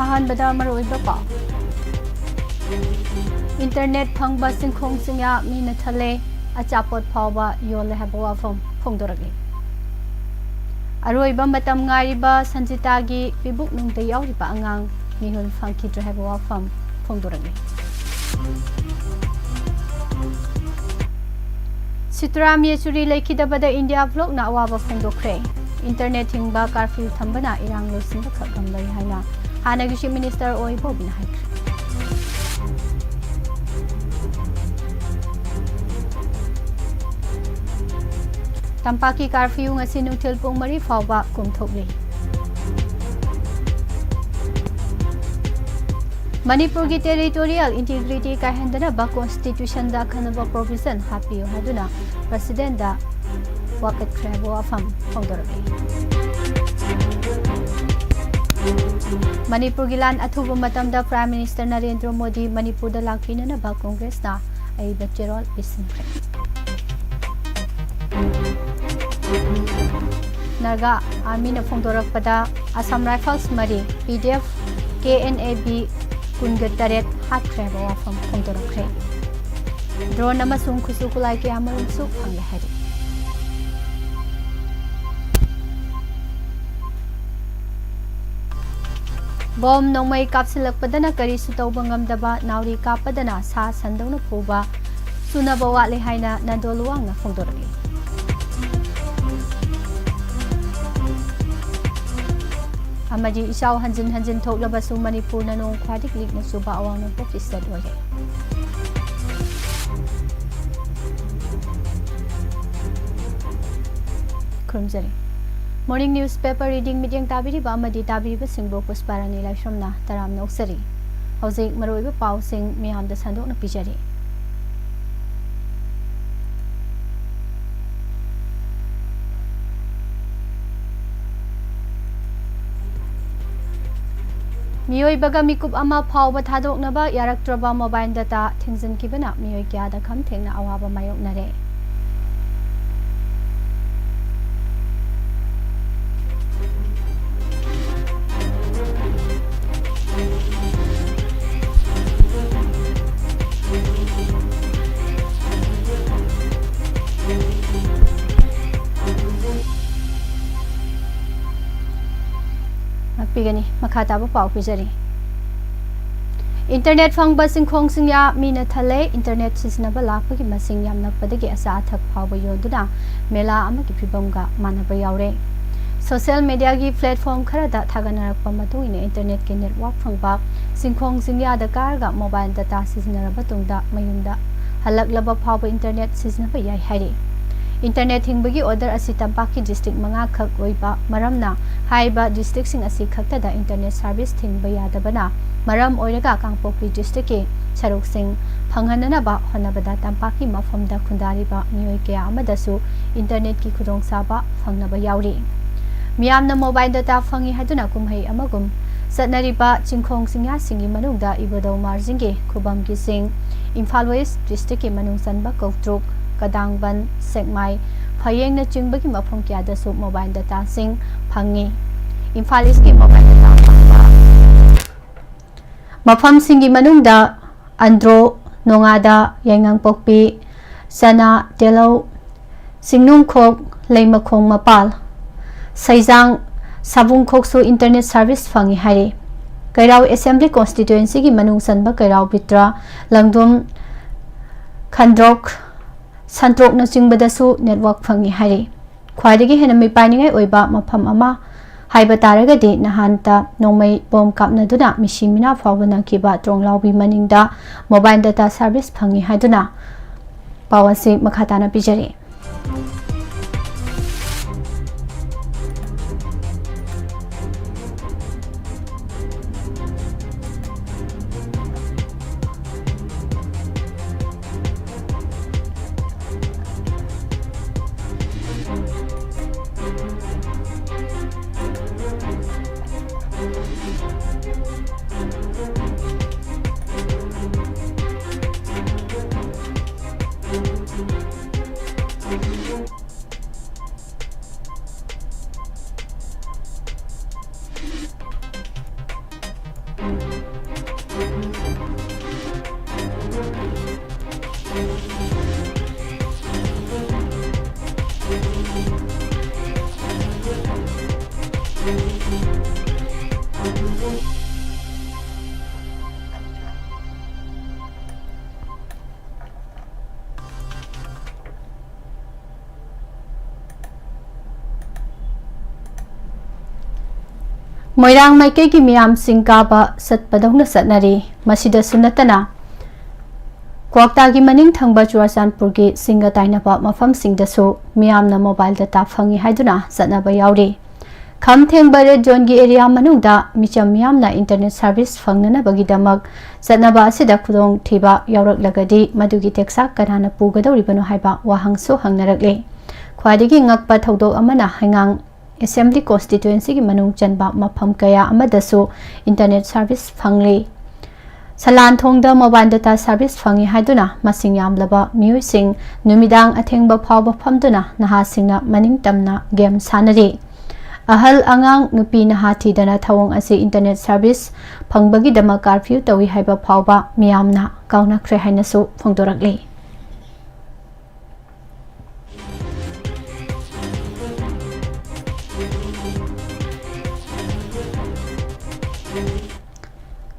ꯑꯍꯥꯟꯕꯗ ꯃꯔꯨꯑꯣꯏꯕ ꯄꯥꯎ इंटरनेट फंगबा सिंखोंग सिंया मीना थले अचापोट फावबा योले हाबा वाफम फोंदोरगे अरोइबा मतम गारिबा संजितागी पिबुक नुंगते यावरिबा अंगांग मिहुल फंखिद्र हाबा वाफम फोंदोरगे सितराम येचुरी लेखिदबदा इंडिया ब्लॉक ना अवाबा फोंदोखरे इंटरनेट हिंगबा कर्फ्यू थंबना इरांग लोसिंबा खगमलै हाइना हानागी चीफ मिनिस्टर ओइबोबिना हाइख्रे तंपाकी curfew ngasi nutil pung mari fawba kumthokli Manipur ki territorial integrity ka hendana ba constitution da khanaba provision hapiyo haduna president da wakat khabo afam phongdorbe Manipur gi lan athuba matam da prime minister Narendra Modi Manipur da lakpina na ba congress na ai bachelor isimkhre Narga Army na phongdorakpada Assam Rifles Mari PDF KNAB Kungataret Hatkhreba wafam phongdorakre Drone amasung khusukulai ke amarum su phangla hari Bom nongmai kapsilakpadana kari sutauba ngamdaba nauri kapadana sa sandawna phuba sunaba watle haina nandoluwang na phongdorakle Amaji isaw hanjin thoklaba su Manipur na nong khwadik lik na suba awang ng pokisad oye. Krumzari. Morning newspaper reading meeting tabiri ba amadi tabiri ba singbo pusparani laishram na taram na uksari. Hauzik maroiba pau sing miyam da sandok na pijari. Miyoy baga mikup ama phawba thadoknaba yaraktraba mobile data thingzin kibana miyoy kya da kham thengna awaba mayok nare Pigani makata ba pau pijari Internet fangba singkhong singya mina thale internet sisnaba lakpagi masing yamna padagi asa athak phawba yoduna mela amagi phibamga manaba yawre Social media gi platform kharada thaganarakpa matuina internet ke network fangba singkhong singya da karga mobile data sisnaraba tungda mayumda halaklaba phawba internet sisnaba yai hairi Internet hingbagi order asi tampaki district manga khak oiba maramna haiba district sing asi khakta da internet service thingba yadabana maram oiraga kangpokpi district ke saruk sing phanghanana ba honabada tampaki mafamda khundari ba mioi kya amadasu internet ki khudong saba phangnaba yauri miyamna mobile data phangi haduna kumhai amagum satnari ba chingkhong singya singi manungda ibodau marjing ge khubam gi sing Imphal West district ke manung sanba kautruk Kadangban Sekmai Phayeng na chingbagi mafam kya da su mobile data sing phangi Imphal East ki mobile data phangba mafam singi manungda Andro Nongada Yangang Pokpi Sana Telo Singnung Khok Leimakhong Mapal Saijang Sabung Khok su internet service phangi hari Kairao Assembly constituency ki manung sanba Kairao Bitra Langdum Khandrok Santrok na chingbadasu network phangi hari khwaidagi hena mi painingai oiba mafam ama haiba taragadi nahanta nongmai bom kapna duna mishimina phawna kiba tronglaubi maningda mobile data service phangi haiduna pawasi makhatana pijari Moirang माइकई की मियाम सिंकाबा सत्पदौना सत्नरी मसिदा सुनतना क्वाक्ता की मनिंग थंगबा चुराचानपुर की सिंगा ताइनाबा मफम सिंगदसु मियामना मोबाइल डाटा फंगी हाइदुना सत्नबा याउरी खम थेंगबा रेड जोन की एरिया मनुंगदा मिचम मियामना इंटरनेट सर्विस फंगननबगीदमक सत्नबा असिदा खुदोंग थीबा याउरकलगदी मदुगी टेक्सा कनाना पुगदौरिबनो हाइबा वाहंगसो हंगनरकले ख्वाइदगी ngakpa थौदोक अमना हाइंगांग Assembly constituency की मनुंग चनबा मफम कया अमदसु इंटरनेट सर्विस फंगले सलान थोंगदा मोबाइल डाटा सर्विस फंगी हाइदुना मसिंग यामलबा म्यूसिंग नुमिदांग अथेंगबा फावबा फमदुना नहासिंगना मनिंग तमना गेम सानरे अहल अंगांग नुपी नहा थीदना थवंग असे इंटरनेट सर्विस फंगबगी दमा कर्फ्यू तवी हाइबा फावबा मियामना काउनाख्रे हाइनसु फोंदोरकले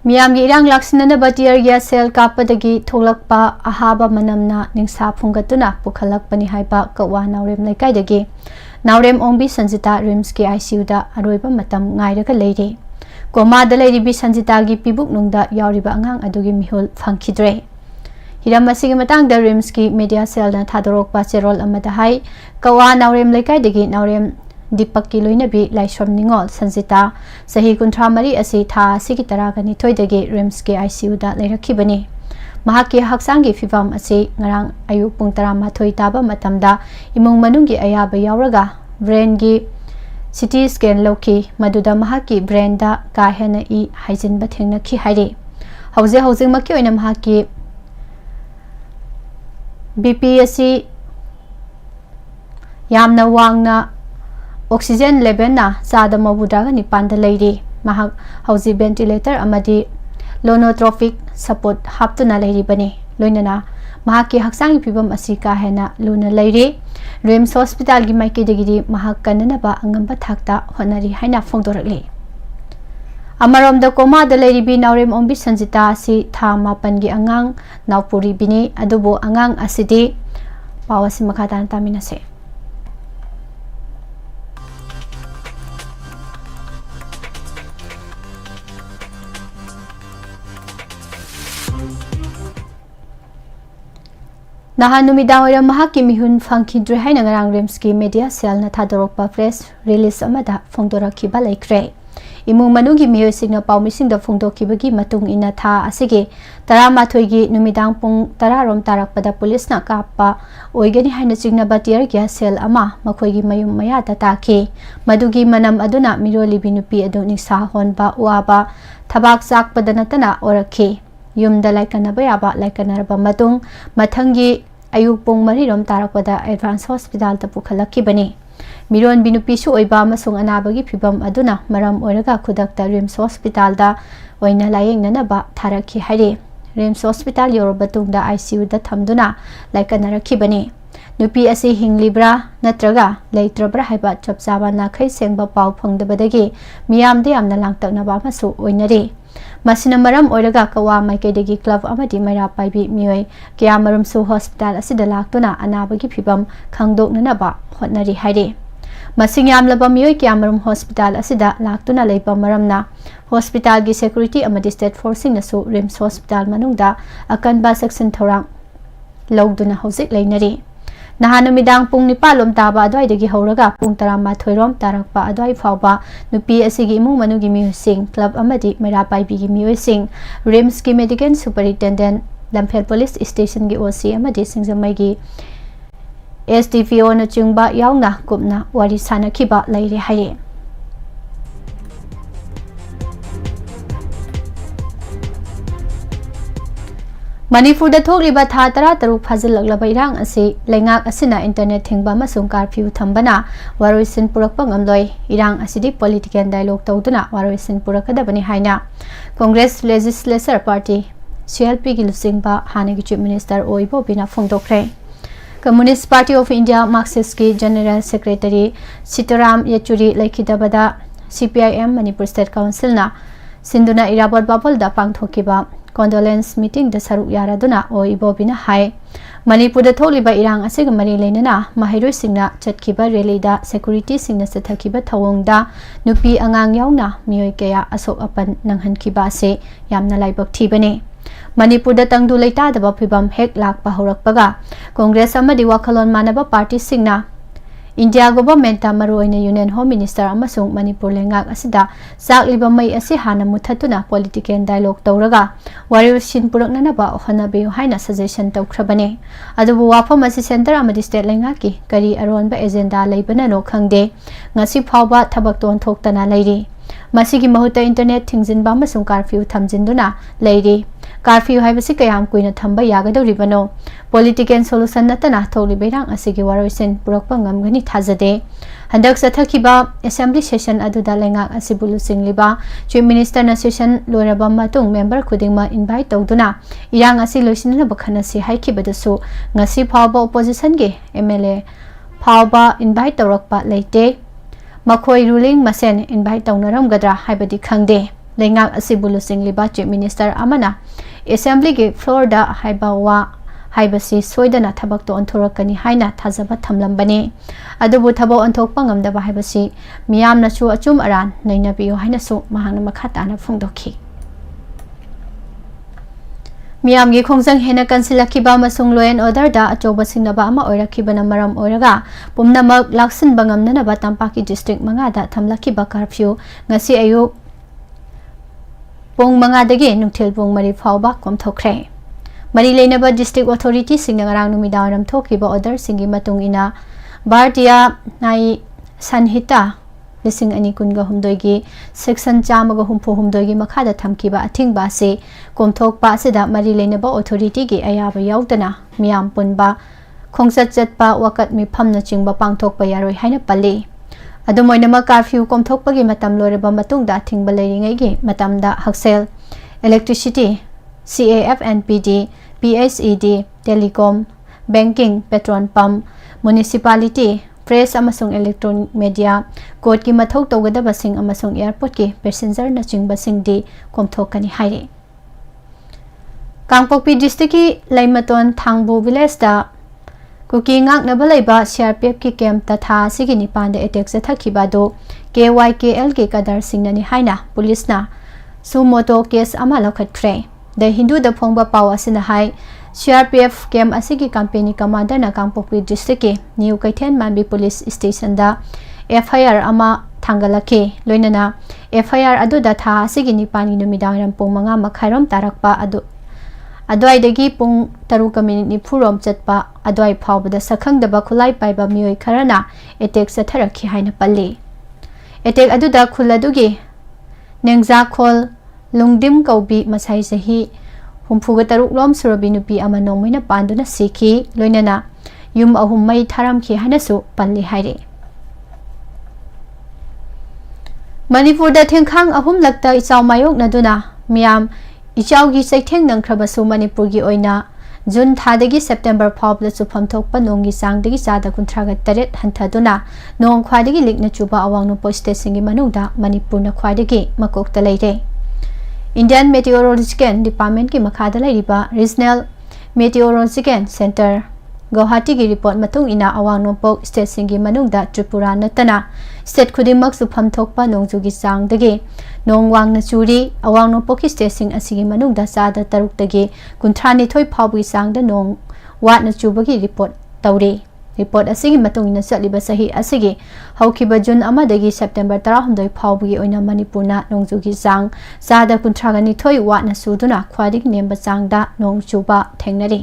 मियाम इरांग लाक्सिननबा टियर गैस सेल कापदगी थोलकपा अहाबा मनमना निंसा फुंगतुना पुखलकपनि हाइबा कवा नावरेम लेकाइदगी नावरेम ओंबी संजिता रिम्स के आईसीयू दा अरोइबा मतम गाइरगा लेरे कोमादा लेरिबी संजिता की पिबुक नुंगदा यावरिबा अंगांग अदुगी मिहुल फंखिद्रे हिरम असिगी मतंगदा रिम्स की मीडिया सेल ना थादोरकपा चेरोल अमदा हाई कवा नावरेम लेकाइदगी नावरेम दीपक की लोइनबी लाइसम निंगोल संजिता सही कुंथ्रा मरी असी था असी की तरह निथोइदगी रिम्स के आईसीयू दा लेरखिबनी महाकी हक्सांगी फिवम असी ngarang अयु पुंग 13 ताबा मतमदा इमुंग मनुंगी अयाबा यावरगा ब्रेन की सिटी स्कैन लौकी मदुदा महाकी ब्रेन दा का हेना इ हाइजिनबा थेंगनखि हाइरे हौजे हौजे मक्की ओइना महाकी बीपी असी यामना वांगना ऑक्सीजन लेवल ना चादा मबुदागा निपानदा लेरी महाक हौजी वेंटिलेटर अमदी लोनोट्रोपिक सपोर्ट हापतुना लेरी बने लोइनना महाकी हक्सांगी फिबम असी का हेना लुना लेरी रिम्स हॉस्पिटल की माइकेदगिरी महाक कननबा अंगंबा थाकता होनरी हाइना फोंदोरकले अमरोमदा कोमादा लेरीबी नावरेम ओंबी संजिता असी था मापन की अंगांग नावपुरी बिनी अदुबो अंगांग असिदी पावसी मखादान तामिनसे नहानुमिदावरम महाकी मिहुन फंखिद्रे हाइना ngarang रिम्स की मीडिया सेल ना थादोरकपा प्रेस रिलीज अमदा फोंदोरखिबा लेख्रे इमुंग मनुगी मियोसिंगना पाउमिसिंगदा फोंदोखिबगी मतुंग इना था असिगे 13 की नुमिदांग पुंग 10 रोम तारकपदा पुलिसना कापा ओइगनी हाइना चिंगनाबा टियर गैस सेल अमा मखोइगी मयुम मयादा ताखे मदुगी मनम अदुना मिरोलिबी नुपी अदु निसा होनबा वाबा थबाक चाकपदा नतना ओरखे युमदा लाइकनबा याबा लाइकनरबा मतुंग मथंगी अयुक पुंग 4 रोम तारकपदा एडवांस हॉस्पिटल ता पुखलखिबनी मिरोन बिनुपीसु ओइबा अमसुंग अनाबगी फिबम अदुना मरम ओइरगा खुदकता रिम्स हॉस्पिटल दा ओइना लायेंगनबा थारखि हाइरे रिम्स हॉस्पिटल योरबतुंगदा आईसीयू दा थमदुना लाइकनरखिबनी नुपी असी हिंगलिब्रा नत्रगा लेत्रब्रा हाइबा चपचाबा नाखै सेंगबा पाउ फंगदबदगी मियामदे यामना लांगतकनबा अमसु ओइनरे मसिना मरम ओइरगा कवा माइकेदगी क्लब अमदी मैरा पाइबी मियोय किया मरमसु हॉस्पिटल असिदा लाक्तुना अनाबगी फिबम खंगदोकननबा होटनरी हाइरे मसिंग यामलबा मियोय किया मरम हॉस्पिटल असिदा लाक्तुना लेबा मरमना हॉस्पिटल की सिक्योरिटी अमदी स्टेट फोर्सिंग नसु रिम्स हॉस्पिटल मनुंगदा अकनबा सेक्शन थौरांग लौदुना हौजिक लेनरी नहानुमिदांग पुंग 9 लोम ताबा अद्वाइदगी हौरगा पुंग 13 रोम तारकपा अद्वाइ फावबा नुपी असिगी इमुंग मनुगी मियुसिंग क्लब अमदी मेरा पाइबीगी मियुसिंग रिम्स की medical superintendent Lamphel police station की ओसी अमदी सिंगजमैगी एसडीपीओ न चिंगबा यावना कुपना वारी सानखिबा लेरे हाइरे मणिपुर थोक्लिबा था 13 फाजिल्लक्लबा इरांग असी लेंगाक असिना इंटरनेट थेंगबा अमसुंग कर्फ्यू थंबना वारोइसिन पुरकपा ngamloi इरांग असिदि पॉलिटिकल डायलॉग तौदुना वारोइसिन पुरकदबनि हाइना कांग्रेस लेजिस्लेचर पार्टी CLP की लुसिंगबा हानेगी चीफ मिनिस्टर ओइबो बिना फोंदोखरे communist party of India Marxist की जनरल सेक्रेटरी सीताराम येचुरी लेखिदबदा CPIM मणिपुर स्टेट काउंसिल ना सिंधुना इराबोट बाबल दा पांगथोकिबा condolence meeting da saruk yaraduna oibo bina hai manipur da tholiba irang asig mari leinana mahiroi singna chatkiba rally da security singna sathakiba thawong da nupi angang yauna mioi kaya asok apan nanghankiba se yamna laibak thibane manipur da tangdu leita da phibam hek lak pa horakpaga congress amadi wakhalon manaba party singna India government maroina Union Home Minister amasung Manipur lengak asida sakliba mai asi hana muthatuna political dialogue tawraga warrior shin purakna ba hanabe haina suggestion tawkhrabane adubu WAPHAM asi center amadi state lengaki kari aronba agenda leibana no khangde ngasi phawba thabak ton thoktana leiri masigi mahuta internet thingzin ba amasung curfew thamjinduna leiri curfew haibasi kayam kuina thamba yagadoribano political solution natana tholi berang asigi waroisen purakpa ngamgani thajade handak sathakiba assembly session aduda lengak asibulu singliba chief minister na session loraba matung member khudingma invite tawduna irang asi loisinna bakhana si haikibadasu ngasi phawba opposition ge MLA phawba invite tawrakpa leite makhoi ruling masen invite tawnaram gadra haibadi khangde lengak asibulu singliba chief minister amana assembly ge floor da haibawa haibasi soidana thabak to onthorakani haina thajaba thamlambane adubu thabo onthokpa ngamdaba haibasi miyamna chu achum aran nainabiyo haina su mahangna makhatana phungdokhi miyam gi khongjang hena kansilakiba masung law and order da achoba sinaba ama oirakibana maram oiraga pumnamak laksin bangamna ba tampaki district manga da thamlakiba curfew ngasi ayu pong manga dagi nungthil pong mari phawba komthokre mari leinaba district authority singna ngarang numidaram thokiba order singi matung ina Bhartiya nai sanhita lising ani kunga humdoigi section chamaga humpu humdoigi makhada thamkiba athingba se komthokpa sida mari leinaba authority gi ayaba yautana miyam punba khongsat chatpa wakat mi phamna chingba pangthokpa yaroi haina pali adumoinama curfew komthokpagi matam loreba matungda thingba leiringai gi matamda haksel electricity CAFNPD PHED telecom banking petrol pump municipality press amasung electronic media court ki mathau tawgadaba sing amasung airport ki passenger na chingba sing di komthokani haire Kangpokpi district ki laimaton thangbu village da kuki ngak na balaiba CRPF ki camp ta tha sigi ni pande attack sa thakiba do KYKL ke kadar singnani haina police na sumoto case ama lokhatkre the Hindu da phongba pawa sina hai CRPF camp asigi company commander na Kangpokpi district ke New Kaithen Manbi police station da FIR ama thangalaki loinana FIR adu da tha asigi ni pani numidaram pong manga makhairom tarakpa adu adwai dagi pung taruka minute ni phurom chatpa adwai phawbada sakhangdaba khulai paiba mioi kharana attack sa tharakhi haina palli attack adu da khuladugi nengza khol lungdim kaubi masai sahi humpuga taruk lom surabi nupi ama nongmina panduna sikhi loinana yum ahum mai tharam khi haina su palli haire Manipur da thengkhang ahum lakta ichaw mayok naduna miyam ichawgi saitheng nangkhrabasu Manipur gi oina June thadagi September phawbla chupam thokpa nongi sangdagi chada kunthraga taret hanthaduna nong khwadagi likna chuba awangno post station gi manungda Manipur na khwadagi makokta leire Indian Meteorological Department ki makhada lairiba Regional Meteorological Center Guwahati gi report matung ina awang nopok state singi manungda Tripura natana state khudimak supham thokpa nongjugi sangdagi nongwang na churi awang nopok ki state sing asigi manungda sada taruk dagi kunthani thoi phawbi sangda nong wat na chubagi report tawri report asigi matung ina chaliba sahi asigi haukiba June amadagi September 16 phawbi oina Manipur na nongjugi sang sada kunthagani thoi wat na suduna khwadik nemba sangda nongchuba thengnari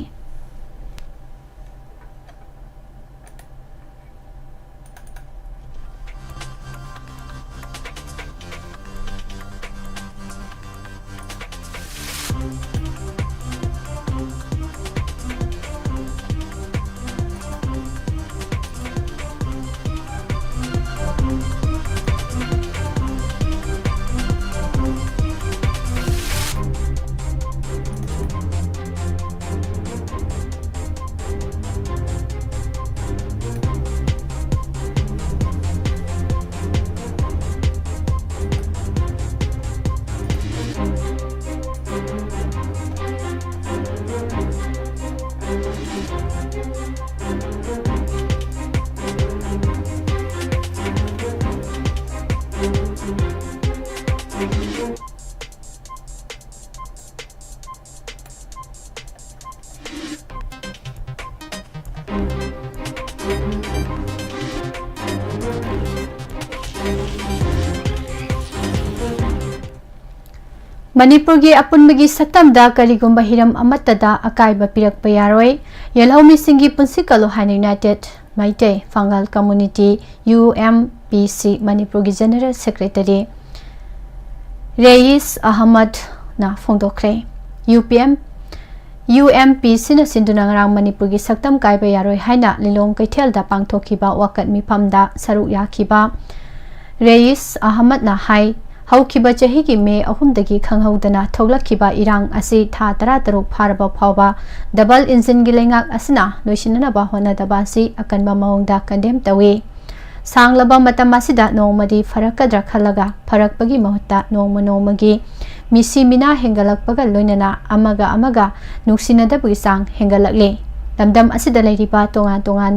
Manipur की अपुनबगी सत्तमदा करिगुंबा Hiram अमत्तदा अकाइबा पिरकपा यारोय येलहौमी सिंगी पुंसी कलो हाइन united Meitei Pangal community UMPC Manipur की general secretary Reis Ahmad ना फोंदोखरे UMPC ना सिंधुना ngarang Manipur की सक्तम काइबा यारोय हाइना लिलोंग कैथेलदा पांगथोखिबा वाकत मिफमदा सरुक याखिबा रेइस अहमद ना हाई हौखिबा चही की मे अहुमदगी खंगहौदना थोगलखिबा इरांग असी था तरा तरुक फारबा फावबा डबल इंजिन की लेंगाक असना लोइसिननबा होनदबासी अकनबा मौंगदा कंडेम तवे सांगलबा मतम असिदा नोमदी फरकद्रा खलगा फरकपगी महत्ता नोमगी मिसी मिना हेंगलकपगा लोइनना अमगा नुक्सिनदबगी सांग हेंगलकले लमदम असिदा लेरिबा तोंगान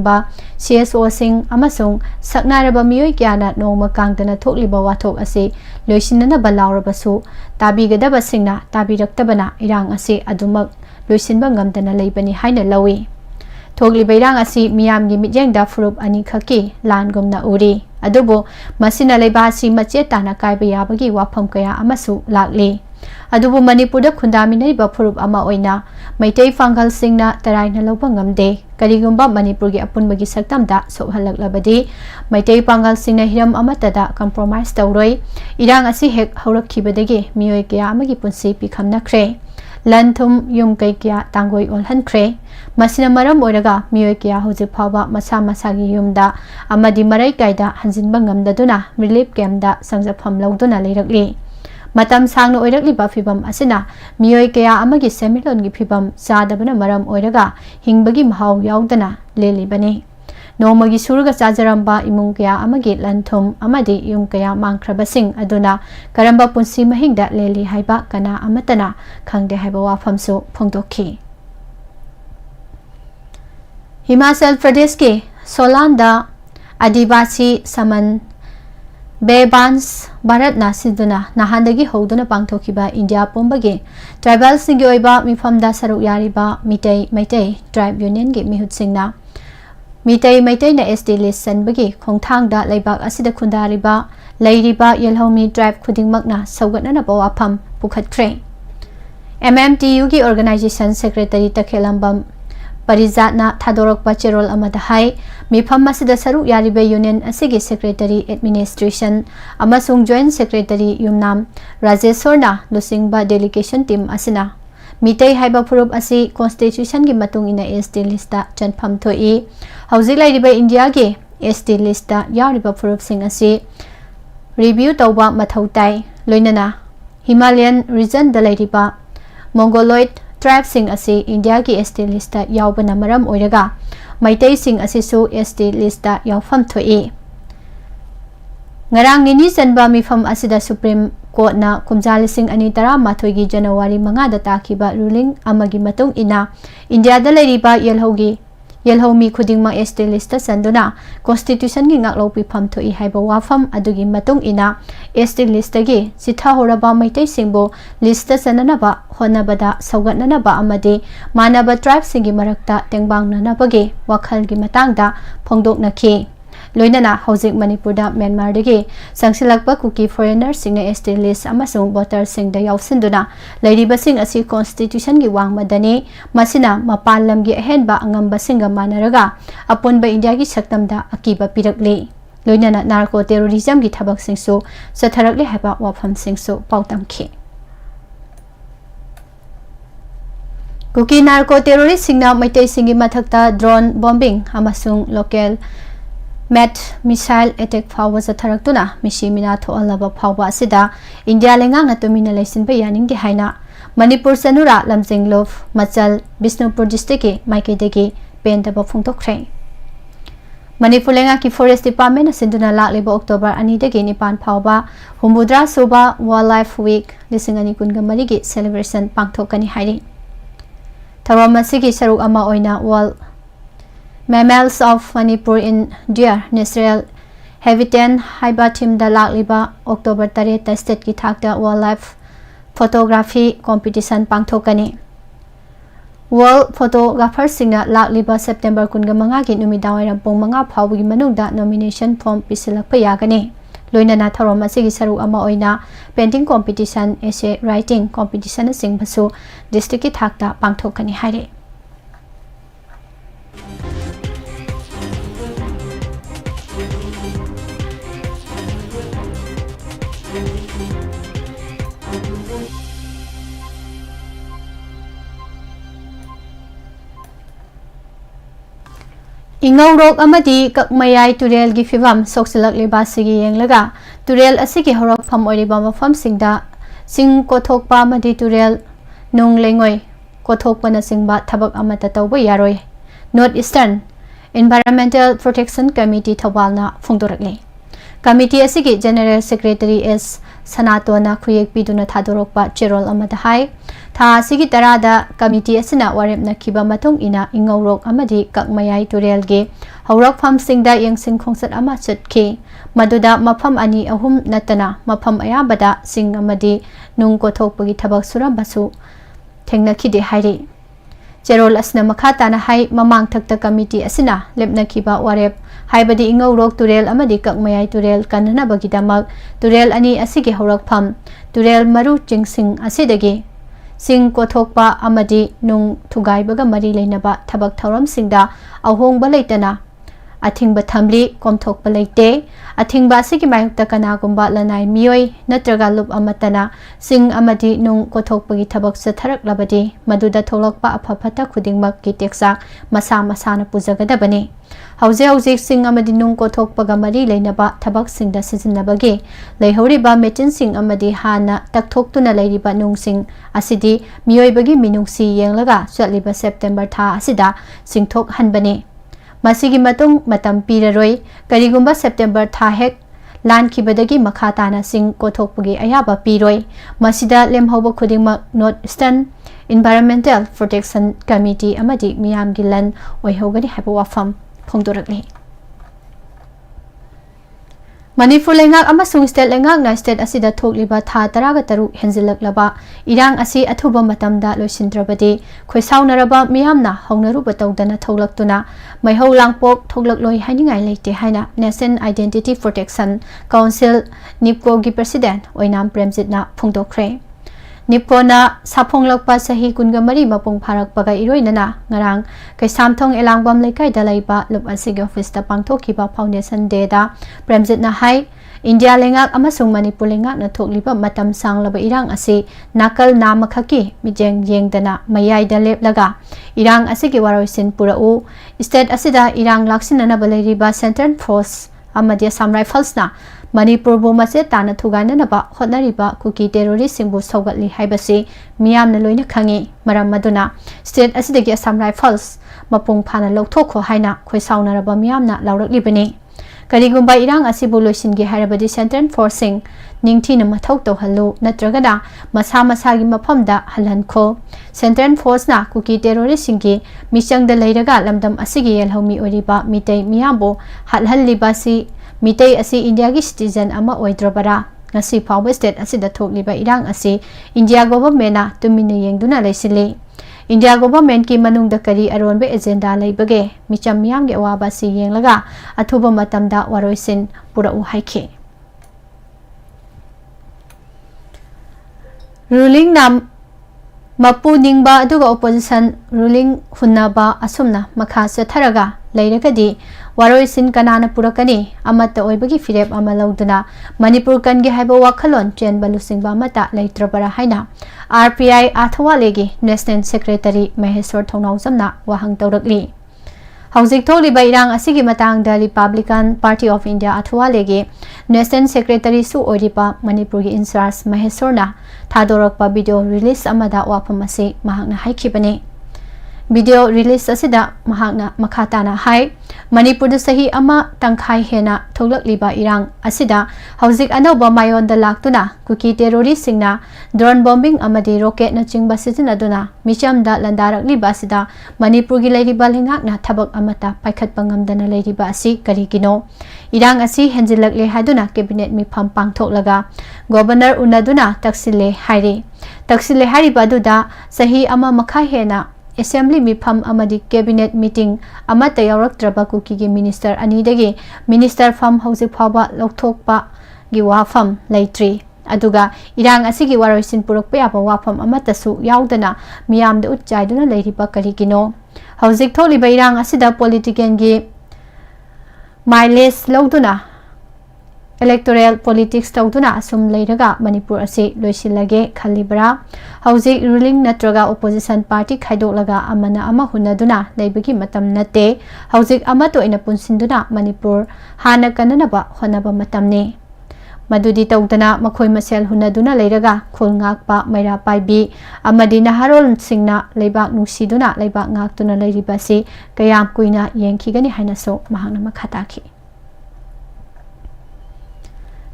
CSO सिंग अमसुंग सकनारबा मियोय क्याना नोमा कांगदना थोकलिबा वाथोक असे लोइसिननबा लाउरबसु ताबिगदबा सिंगना ताबिरक्तबना इरांग असे अदुमक लोइसिनबा ngамदना लेबनी हाइना लवी थोकलिबा इरांग असे मियामगी मिजेंगदा फुरुप अनि खकी लानगुमना उरी अदुबो मसिना लेबासी मचे ताना काइबा याबगी वाफम कया अमसु लागले अदुबो मणिपुरदा खुंदामिनरिबा फुरुप अमा ओइना मैतै फांगल सिंगना तराइना लौबा ngamde करिगुंबा मणिपुर की अपुनबगी सक्तमदा सोहलकलबदी मैतै फांगल सिंगना हिरम अमतदा कंप्रोमाइज तौरोय इरांग असी हेक हौरखिबदगी मियोय कया अमगी पुंसी पिखमनख्रे लनथुम युम कैक्या तांगोय ओलहनख्रे मसिना मरम ओइरगा मियोय कया होजिक फावबा मसा मसागी युमदा अमदी मरै कायदा हंजिनबा ngamददुना रिलीफ कैम्पदा संजफम लौदुना लेरकली मतम सांगनो ओइरकलिबा फिबम असिना मियोय कया अमगी सेमिलोनगी फिबम चादबना मरम ओइरगा हिंगबगी महाव याउदना लेलिबने नोमगी सुरगा चाजरंबा इमुंग कया अमगी लनथुम अमदी युम कया मांगख्रबसिंग अदुना करंबा पुंसी महिंगदा लेली हाइबा कना अमतना खंगदे हाइबा वाफमसु फोंदोखी हिमाचल प्रदेश के सोलांदा आदिवासी समन बेबांस भारत नासिदुना नहानदगी हौदुना पांगथोखिबा इंडिया पोंबगे ट्राइबल सिंगी ओइबा मिफमदा सरुक यारिबा मिटै मैतै ट्राइब यूनियन के मिहुतसिंगना मिटै मैतैना SD लिस्ट सनबगी खोंथांगदा लैबाक असिदा खुंदारिबा लैरिबा येलहौमी ट्राइब खुदिंगमकना सौगतननबा वाफम पुखत्ख्रे MMTU की ऑर्गेनाइजेशन सेक्रेटरी तखेलंबम परिजातना थादोरकपा चेरोल अमदा हाई मिफम असिदा सरुक यारिबे यूनियन असिगे सेक्रेटरी एडमिनिस्ट्रेशन अमसुंग जॉइंट सेक्रेटरी युमनाम राजेश्वरना लुसिंगबा डेलीगेशन टीम असिना मितै हाइबा फुरुप असि कॉन्स्टिट्यूशन की मतुंग इना SD लिस्टा चनफम थोई हौजिक लाइरिबे इंडिया के SD लिस्टा यारिबा फुरुप सिंग असि रिव्यू तौबा मथौ ताई लोइनना हिमालयन रीजन द लाइरिबा मोंगोलॉइड ट्राइब सिंग असी इंडिया की SD लिस्टा यावबना मरम ओइरगा मैतै सिंग असिसु SD लिस्टा यावफम थोई ngarang nini chanba mifam asida supreme court na kumja lising ani tara mathoi gi January 5 da takiba ruling amagi matung ina India da lairiba yelhomi khudingma SD list sanduna constitution gi ngaklo pifam thoi haiba wafam adugi matung ina SD list gi sitha horaba maitai singbo list sanana ba honabada saugatnana ba amade manaba tribe singi marakta tengbang nana bage wakhal gi matangda phongdoknakhi लोइनना हौजिक मणिपुरदा Myanmar दगे संगसिलकपा Kuki foreigner सिंग SD list अमसुंग voter सिंग द यावसिंदुना लैरिबसिंग असि कॉन्स्टिट्यूशन की वांगमदने मसिना मपान लमगी अहेनबा अंगंबा सिंग मानरगा अपुनबा इंडिया की सक्तमदा अकीबा पिरकले लोइनना नार्को टेररिज्म की थबक सिंगसु सथरकले हाबा वाफम सिंगसु पाउतमखे कुकी नार्को टेररिस्ट सिंगना मैतै सिंगी मथकता ड्रोन बॉम्बिंग अमसुंग लोकल मैट मिसाइल अटैक फाव जथरक्तुना मिसी मिना थोअलबा फाव असिदा इंडिया लेंगांग तुमिना लेसिनबा यानिंगदि हाइना मणिपुर सनुरा लमजिंगलोफ मचल बिष्णुपुर डिस्ट्रिक्ट के माइकेदगी पेंदबा फोंदोखरे मणिपुर लेंगा की फॉरेस्ट डिपार्टमेंट सिंधुना लाक्लेबा अक्टोबर 2 दगी 9 फावबा हुमुद्रा सोबा वाइल्ड लाइफ वीक 2023 की सेलिब्रेशन पांगथोकनी हाइरि थवम असिगी सरुक अमा ओइना world Mammals of Manipur in Deer Natural Habitat हाइबा थीम दा लाक्लिबा अक्टोबर 3 ता स्टेट की थाकता वाइल्डलाइफ फोटोग्राफी कॉम्पिटिशन पांगथोकनी वर्ल्ड फोटोग्राफर सिंगना लाक्लिबा सेप्टेम्बर 15 की नुमिदावायरम पुंग 5 फावगी मनुंगदा नॉमिनेशन फॉर्म पिसिलकपा यागनी लोइनना थौरम असिगी सरुक अमा ओइना painting competition essay writing competition सिंबसु डिस्ट्रिक्ट की थाकता पांगथोकनी हाइरे इंगौरोक अमदी ककमयाई तुरेल की फिवम सोक्सलक सिगी येंगलगा तुरेल असिगी हौरकफम ओइरिबा मफमसिंगदा सिंग कोथोकपा अमदी तुरेल नुंग लेंगोय कोथोकपना सिंगबा थबक अमता तौबा यारोय north eastern environmental protection committee थौबालना फोंदोरकले कमिटी असिगी जनरल सेक्रेटरी एस सनातोना खुयेक पिदुना थादोरकपा चेरोल अमदा हाय था सिगी तरादा कमिटी असना वारेप नखिबा मतुंग इना इंगौरोक अमदी ककमयाई तुरेल गे हौरकफम सिंगदा यंगसिंग खोंसत अमा चटखे मदुदा मफम अनि अहुम नतना मफम अयाबदा सिंग अमदी नुंग कोथोकपगी थबक सुरमबसु थेंगनखिदे हाइरे चेरोल असना मखा ताना हाई ममांग थक्ता कमिटी असना लेपनखिबा वारेप हाइबदी इंगौरोक तुरेल अमदी ककमयाई तुरेल कन्ननबगिदमक तुरेल अनि असिगे हौरकफम तुरेल मरु चिंगसिंग असिदगे सिंग कोथोकपा अमदी नुंग थुगाइबगा मरी लेनबा थबक थौरम सिंगदा अहोंगबा लेतना अथिंगबा थमली कोमथोकपा लेते अथिंगबा सिगी मायुक्ता कनागुंबा लनाई मियोय नत्रगा लुप अमतना सिंग अमदी नुंग कोथोकपगी थबक सथरकलबदी मदुदा थोलकपा अफफता खुदिंगमक की टेक्साक मसा मसाना पुजगदबने हौजे हौजे सिंग अमदी नुंग कोथोकपगा मरी लेनबा थबक सिंगदा सिजनबगे लेहौरिबा मेचिन सिंग अमदी हाना तकथोक्तुना लेरिबा नुंग सिंग असिदी मियोयबगी मिनुंगसी येंगलगा चटलिबा सेप्टेम्बर था असिदा सिंगथोक हनबने मसिगी मतुंग मतम पीररोय करिगुंबा सेप्टेम्बर था हेक लानखिबदगी मखा ताना सिंग कोथोकपगी अयाबा पीरोय मसिदा लेमहौबा खुदिंगमक north eastern environmental protection committee अमदी मियामगी लन ओइहौगनी हाइबा वाफम फोंदोरकले मणिपुर लेंगाक अमसुंग स्टेट लेंगाकना स्टेट असिदा थोकलिबा था 13 हेंजिलकलबा इरांग असि अथुबा मतमदा लोइसिनद्रबदि खोइसाउनरबा मियामना हौनरुबा तौदना थौलक्तुना मैहौ लांगपोक थोकलक्लोय हाइनिंगाय लेते हाइना national identity protection council NIPCO की प्रेसिडेंट ओइनाम प्रेमजितना फोंदोखरे निपकोना साफोंगलकपा सही कुनगमरी मपुंग फारकपगा इरोइनना ngarang कैसामथोंग एलांगबम लेकाइदा लैबा लुप असिगे ऑफिसता पांगथोखिबा फाउंडेशन डेदा प्रेमजितना हाई इंडिया लेंगाक अमसुंग मणिपुर लेंगाकना थोकलिबा मतम सांगलबा इरांग असि नाकल नामखकी मिजेंग येंगदना मयाइदा लेपलगा इरांग असिगे वारोइसिन पुराउ स्टेट असिदा इरांग लाक्सिननबा लेरिबा सेंट्रल फोर्स अमदी असम राइफल्सना मणिपुर बो मसे ताना थुगाइननबा होटनरिबा कुकी टेरोरिस्ट सिंबु सौगतली हाइबसे मियामना लोइना खंगे मरम मदुना स्टेट असिदगी असम राइफल्स मपुंग फाना लौथोखो हाइना खोइसाउनरबा मियामना लाउरकलिबने करिगुंबा इरांग असिबु लोइसिनगे हाइरबदी सेंट्रल फोर्सिंग निंगथिना मथौ तौहल्लु नत्रगना मसा मसागी मफमदा हलहनखो सेंट्रल फोर्सना कुकी टेरोरिस्ट सिंगी मिचंगदा लेरगा लमदम असिगी यलहौमी ओरिबा मितै मियाबो हलहल्लिबासी मितै असि इंडिया की सिटीजन अमा ओइद्रबरा ngasi फाउब स्टेट असिदा थोकलिबा इरांग असि इंडिया गवर्नमेंटना तुमिना येंगदुना लेसिले इंडिया गवर्नमेंट की मनुंगदा करी अरोनबे एजेंडा लेबगे मिचम मियाम गे अवाबा सि येंगलगा अथुबा मतमदा वारोइसिन पुराउ हाइखे रूलिंग नाम मपु निंगबा अदुगा ओपोजिशन रूलिंग हुन्नाबा असुमना मखा चथरगा लेरगदी वारोइसिन कनाना पुरकनी अमत ओइबगी फिरेप अमा लौदुना मणिपुर कनगे हाइबा वाखलोन चेनबा लुसिंगबा मता लेत्रबरा हाइना आरपीआई आथवालेगी नेशनल सेक्रेटरी महेश्वर थौनाउजमना वाहंग तौरकली हौजिक थोलिबा इरांग असिगी मतांगदा रिपब्लिकन पार्टी ऑफ इंडिया अथवालेगी नेशनल सेक्रेटरी सु ओरिबा मणिपुर की इंचार्ज महेश्वरना थादोरकपा वीडियो रिलीज अमदा वाफम असे महांगना हाइखिबने वीडियो रिलीज असिदा महांगना मखाताना हाई मणिपुर सही अमा तंखाई हेना थोलकलिबा इरांग असिदा हौजिक अनौबा मायोंदा लाक्तुना कुकी टेरोरिस्ट सिंगना ड्रोन बॉम्बिंग अमदी रॉकेट न चिंगबा सिजनदुना मिचमदा लंदारकलिबा असिदा मणिपुर की लेरिबा लेंगाकना थबक अमता पाइखतपा ngamdana लेरिबा असि करिगिनो इरांग असि हेंजिलकले हादुना कैबिनेट मिफम पांगथोकलगा गवर्नर उनदुना तक्सिले हारिबा दुदा सही अमा मखा हेना असेंबली मिफम अमदी कैबिनेट मीटिंग अमत यावरक्त्रबा कुकी मिनिस्टर अनिदगी मिनिस्टर फम हौजिक फावबा लौथोकपा gi wafam leitri aduga irang asigi waroisin purukpa yaba wafam amatasu yaudana miyamda utchaiduna leiriba karigino hauzik tholiba irang asida politician gi mileage lauduna electoral politics tauduna asum leiraga manipur asi loisilage khalibra hauzik ruling natraga opposition party khaidolaga amana ama hunaduna leibagi matam nate hauzik amato ina punsinduna manipur hana kananaba honaba matamni madudi taudana makhoi masel hunaduna leiraga khulngakpa maira paibi amadi naharol singna leibak nusiduna leibak ngaktuna leiribasi kayam kuina yengkhigani hainaso mahangna makhataki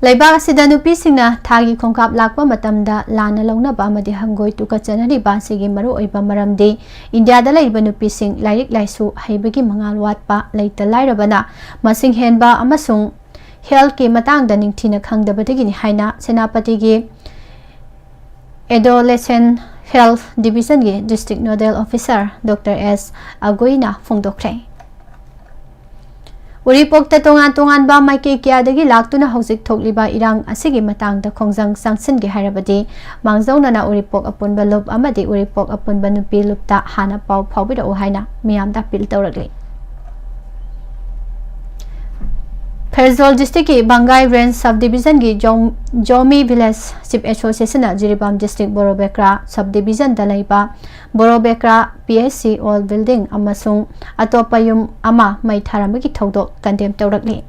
leibak asida nupi singna thagi khongkap lakpa matamda lana launaba amadi hangoi tukachanari basigi maru oiba maramdi india da leiba nupi sing lairik laisu haibagi mangal watpa leita lairabana masing henba amasung health ki matang da ningthina khangdabadagi ni haina senapati gi adolescent health division gi district nodal officer dr s agoina phongdokre uripokta tongan ba maike kya dagi laktuna hauzik thokliba irang asigi matang da khongjang sangsin gi harabadi mangzauna na uripok apunba lob amadi uripok apunba nupi lupta hana pau phawbira o haina miyamda pil tawragli Faizol district ki Bangai range subdivision ki Jomi village chief association Jiribam district Borobekra subdivision dalaiba Borobekra PSC all building amasung atopayum ama mai tharamagi thodok condemn tawrakli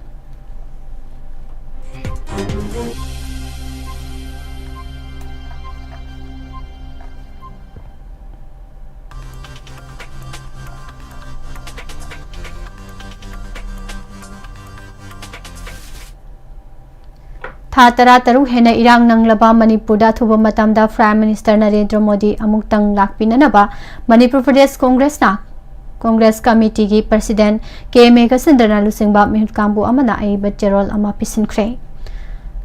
Tara taru hena irang nanglaba Manipur da thuba matamda Prime Minister Narendra Modi amuktang lakpinanaba Manipur Pradesh Congress Committee gi President K Meghasindra lusingba mihut kambu amana ai bacherol ama pisinkhre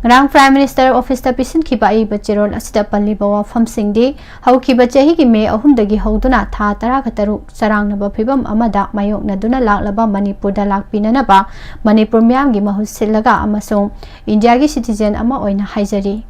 Rang Prime Minister Office ta pisin khiba ai bacherol asida palli bawa famsingdi hau khiba chahi gi me ahumdagi hauduna tha tara khataru sarangnaba phibam amada mayokna duna laklaba Manipur da lakpinanaba Manipur myam gi mahut silaga amasung India gi citizen ama oina haijari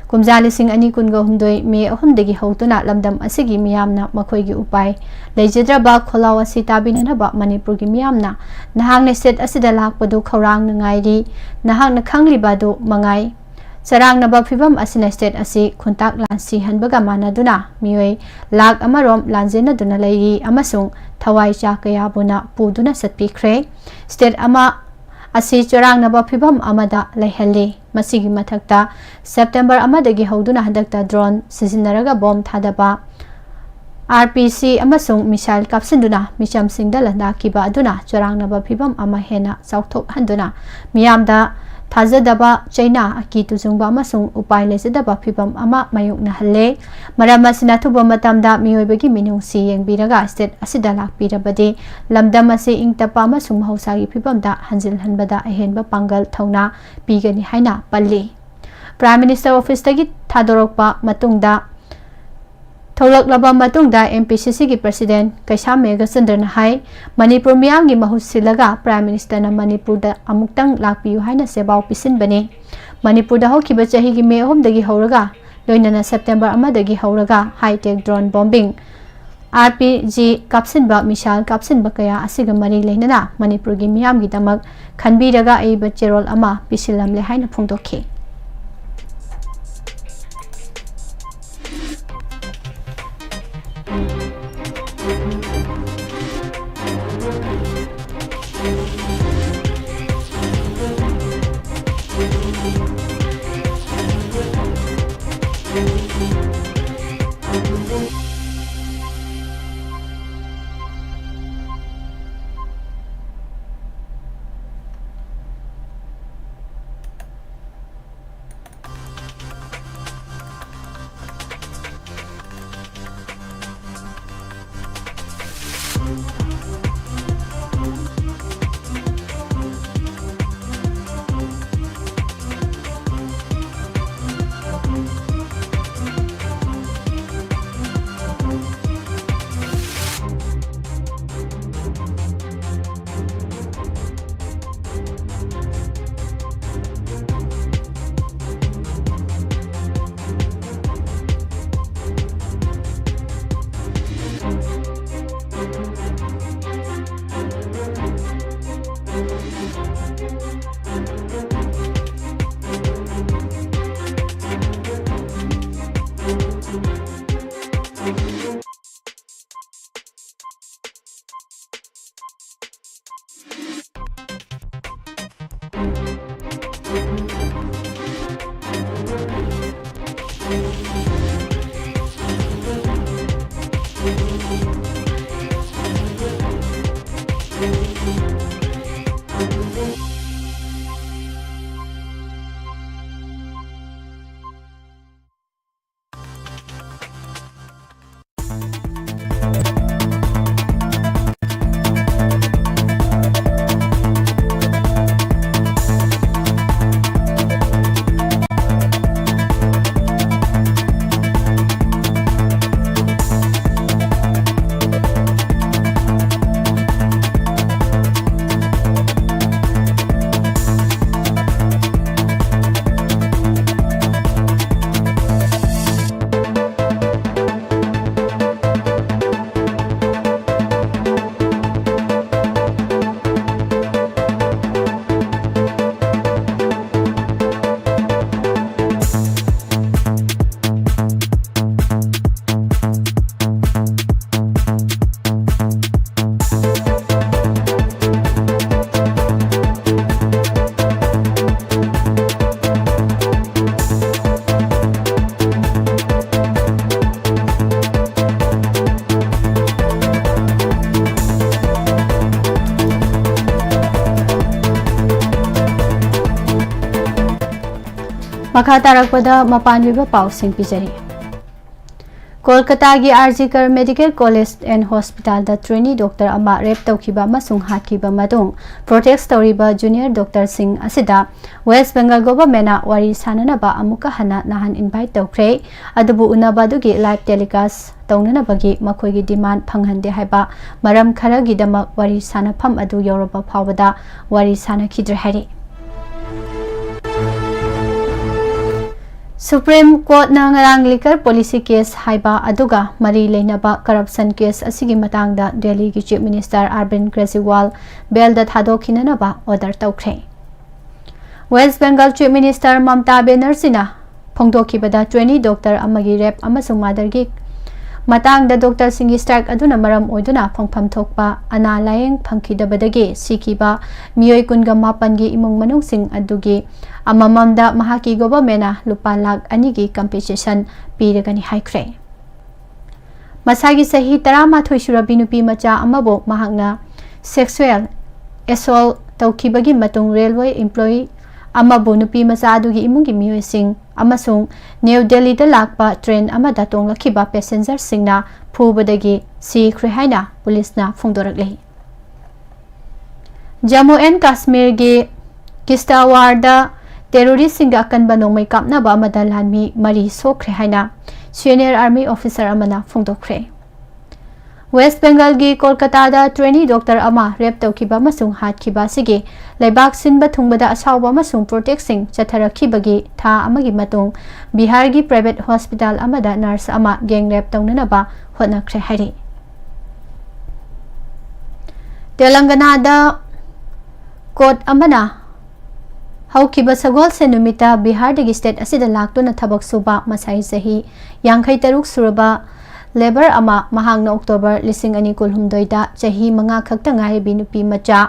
kumjali sing ani kunga humdoi me ahumdagi hauduna lamdam asigi miyamna makhoi gi upai leijadraba kholaw asi tabinanaba Manipur gi miyamna nahang state asida lakpadu khorang nangairi nahang khangliba do mangai sarang naba phibam asina state asi khuntak lansi hanbaga manaduna mioi lak amarom lanjena duna leiri amasung thawai cha kaya buna puduna satpikhre state ama asi chorang naba phibam amada leihali masigi mathakta September amadagi hauduna handakta drone sizinaraga bomb thadaba RPC amasung missile kapsinduna micham singda landa kiba aduna chorang naba phibam ama hena sauthok handuna miyamda thajadaba China aki tujungba amasung upai lejadaba phibam ama mayukna halle marama sinathuba matamda miyoibagi minungsi yengbiraga state asida lakpirabadi lamdam ase ingtapa amasung hausagi phibamda hanjil hanbada ahenba pangal thauna pigani haina palli Prime Minister Office tagi thadorokpa matungda Tholak matungda MPCC ki President Kaisa Meghasindra hai Manipur miyam gi mahut silaga Prime Minister na Manipur da amuktang lakpiyu haina sebau pisin bane Manipur da hokiba chahi gi me ahom dagi horaga loinana September amadagi horaga high tech drone bombing RPG kapsinba missile kapsinba kaya asiga mari leinana Manipur gi miyam gi damak khanbiraga ai bacherol ama pisilamle haina phongdokhi मखा तारकपदा मपान विबा पाउसिंग पिजरी कोलकाता की RG Kar medical college and hospital दा trainee doctor अमा rape तौखिबा अमसुंग हातखिबा मतुंग protest तौरिबा जूनियर डॉक्टर सिंह असिदा वेस्ट बेंगल गवर्नमेंट वारी साननबा अमुका हना नाहन इनवाइट तौख्रे अदुबु उनबादुगी लाइव टेलीकास्ट तौननबगी मखोइगी डिमांड फंगहंदे हाइबा मरम खरगिदमक वारी सानफम अदु यौरबा फावदा वारी सानखिद्रे हाइरि सुप्रीम कोर्ट नंग लिकर पॉलिसी केस हाइबा अदुगा मरी लेनबा करप्शन केस असिगी मतंगदा दिल्ली की chief minister Arvind Kejriwal bail दा थादोखिननबा ऑर्डर तौख्रे west Bengal chief minister Mamata बनर्जीना फोंदोखिबदा ट्रेनी डॉक्टर अमगी रेप अमसुंग मदरगी मतंगदा डॉक्टर सिंह स्ट्राइक अदुना मरम ओइदुना फोंफम थोकपा अना लायेंग फंखिदबदगी सिखिबा मियोय कुनगा मापनगी इमुंग मनुंगसिंग अदुगी अमममदा महाकी गवर्नमेंटना लुपा लाख 2 की कंपेसेशन पीरगनी हाइख्रे मसागी सही 13 सुरबी नुपी मचा अमबो महांगना सेक्सुअल एसोल्ट तौखिबगी मतुंग रेलवे एम्प्लॉई अमबो नुपी मचा अदुगी इमुंगी मियोयसिंग अमसुंग न्यू दिल्ली दा लाकपा ट्रेन अमदा तोंगलखिबा पैसेंजर सिंगना फुबदगी सीख्रे हाइना पुलिसना फोंदोरकले जम्मू एंड कश्मीर की किश्तवाड़ टेरोरिस्ट सिंगा अकनबा नोंमै कापनाबा अमदा लानमी मरी सोख्रे हाइना सीनियर आर्मी ऑफिसर अमना फोंदोख्रे वेस्ट बेंगल की कोलकाता दा ट्रेनी डॉक्टर अमा रेप तौखिबा मसुंग हातखिबा सिगे लेबाक सिनबा थुंगबदा असावबा मसुंग प्रोटेक्सिंग चथरखिबगी था अमगी मतुंग बिहार की प्राइवेट हॉस्पिटल अमदा नर्स अमा गैंग रेप तौननबा होनख्रे हाइरि तेलंगाना दा कोर्ट अमना हौखिबा सगोल से नुमिता बिहार दगी स्टेट असिदा लाक्तुना थबक सुबा मसाई सही 53 सुरबा लेबर अमा महांगना अक्टोबर 2023 चही 5 खक्ता ngairibi nupi macha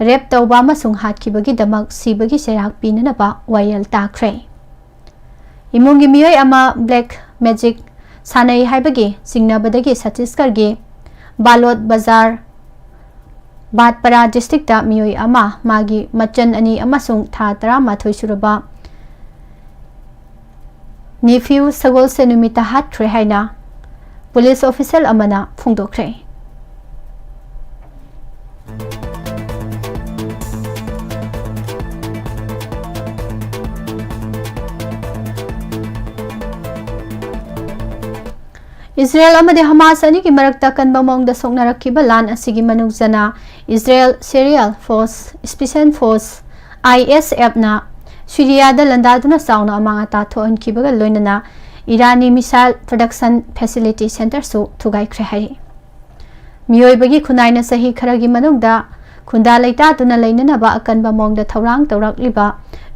रेप तौबा मसुंग हातखिबगी दमक सिबगी सेराक पीननबा वायल ताख्रे इमुंगी मियोय अमा ब्लैक मैजिक सानै हाइबगी सिंगनबदगी छत्तीसगढ़ की बालोद बाजार बाटपरा डिस्ट्रिक्ट दा मियोय अमा मागी मचन अनि अमसुंग था 13 सुरबा नेफ्यू सगोल से नुमिता हातख्रे हाइना पुलिस ऑफिसर अमना फोंदोख्रे इस्राएल अमदे हमास अनि की मरक्ता कनबा मोंगदा सोंगनारखिबा लान असिगी मनुजना इस्राएल सीरियल फोर्स स्पेशल फोर्स ISF ना सीरियादा लंदादुना साउना अमांगा ताथोअनखिबगा लोइनना ईरानी मिसाइल प्रोडक्शन फैसिलिटी सेंटर सु थुगाइख्रे हाइरि मियोइबगी खुनाइना सही खरगी मनुंगदा खुंदा लैतादुना लैननबा अकनबा मोंगदा थौरांग तौरक्लिबा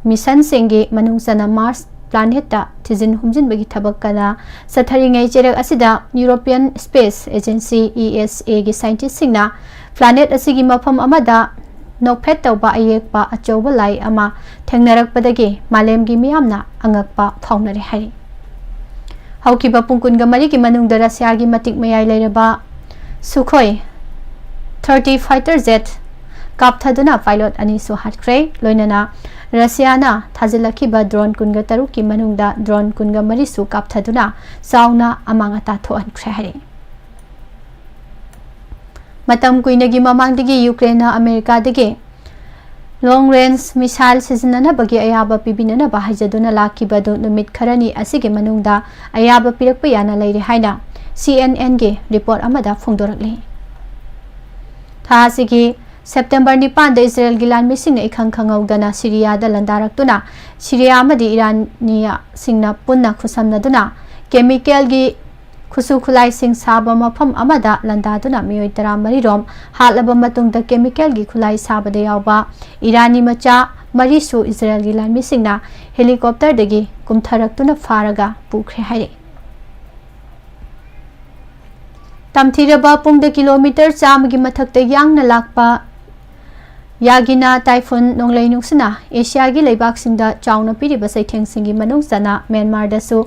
मिशन सिंगी मनुंगजना मार्स प्लानेटा थिजिन हुमजिनबगी थबकना सथरिंगै चेरक असिदा यूरोपियन स्पेस एजेंसी ESA की साइंटिस्ट सिंगना प्लानेट असिगी मफम अमदा नोफेट तौबा अयेकपा अचौबा लाई अमा थेंगनरकपदगी मालेमगी मियामना अंगकपा फाउनरे हारि हौकिबा पुंकुनगा मरीगी मनुंगदा रशियागी मतिक मयाई लेरबा सुखोई 30 फाइटर जेट कापथादुना पायलट अनिसु हाटख्रे लोइनना रशियाना थाजिलखिबा ड्रोन कुनगा तरुकी मनुंगदा ड्रोन कुनगा मरीसु कापथादुना साउना अमांगता थोअनख्रे हारि मतम कुइनगी ममांगदगी यूक्रेन अमेरिका दगी लॉन्ग रेंज मिसाइल सिजननबगी अयाबा पिबिननबा हाइजदुना लाखिबदु नुमित खरनी असिगे मनुंगदा अयाबा पिरकपा याना लेरे हाइना CNN गे रिपोर्ट अमदा फोंदोरकले थासिगी सेप्टेम्बर 9 इजराइल की लानमिसिंग इखंग खंगौदना सीरिया लंदारक्तुना सीरिया अमदी इरानिया सिंगना पुन्ना खुसमनदुना केमिकल की खुसु खुलाई सिंग साबा मफम अमदा लंदादुना मियोय 13 रोम हालब मतुंगदा केमिकल की खुलाई साबदे यावबा इरानी मचा मरीसु इजराइल की लानमिसिंगना हेलीकॉप्टर दगी कुमथरक्तुना फारगा पुख्रे हाइरे तमथिरबा पुंग किलोमीटर 100 की मथक्ते यांगना लाकपा यागिना टाइफून नोंगलै नुंगसना एशिया की लेबाकसिंगदा चाउना पिरिबा सैथेंगसिंगी मनुंगसना म्यांमारदसु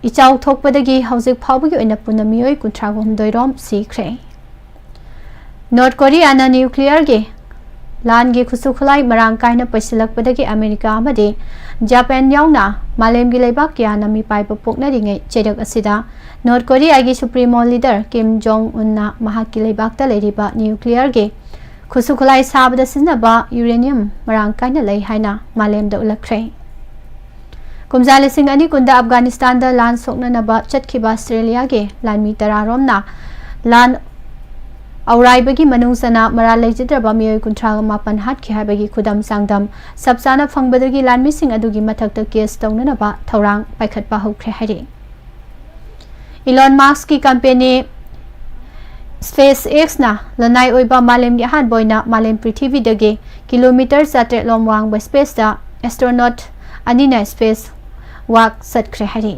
इचाउ थोकपदगी हौजिक फावबगी ओइना पुना मियोय 39 रोम सीख्रे नॉर्थ कोरिया ना न्यूक्लियर के लान के खुसुखुलाई मरांग कायना पैसिलकपदगी अमेरिका अमदे जापान यावना मालेम की लेबाक याना मी पाइप पोकनरिङै चेरक असिदा नॉर्थ कोरिया की सुप्रीमो लीडर किम जोंग उन्ना महाकी लेबाकता लेरिबा न्यूक्लियर के खुसुखुलाई साबदा सिजनबा यूरेनियम मरांग कायना लई हाइना मालेमदा उलखरे कुमजा लिसिंग अनि कुंदा अफगानिस्तान दा लान सोकननबा चटखिबा ऑस्ट्रेलिया के लानमी 10 रोमना लान औराइबगी मनुंगसना मरा लेजिद्रबा मियोय 38 हाटखि हाइबगी खुदम सांगदम सबसाना फंगबदगी लानमिसिंग अदुगी मथक्ता केस तौननबा थौरांग पाइखटपा हौख्रे हाइरे इलॉन मस्क की कंपनी SpaceX ना लनाई ओइबा मालेम की अहान बोइना मालेम पृथ्वी दगे किलोमीटर 7 लोम वांग स्पेस दा एस्ट्रोनॉट अनिना स्पेस वाक सटख्रे हारि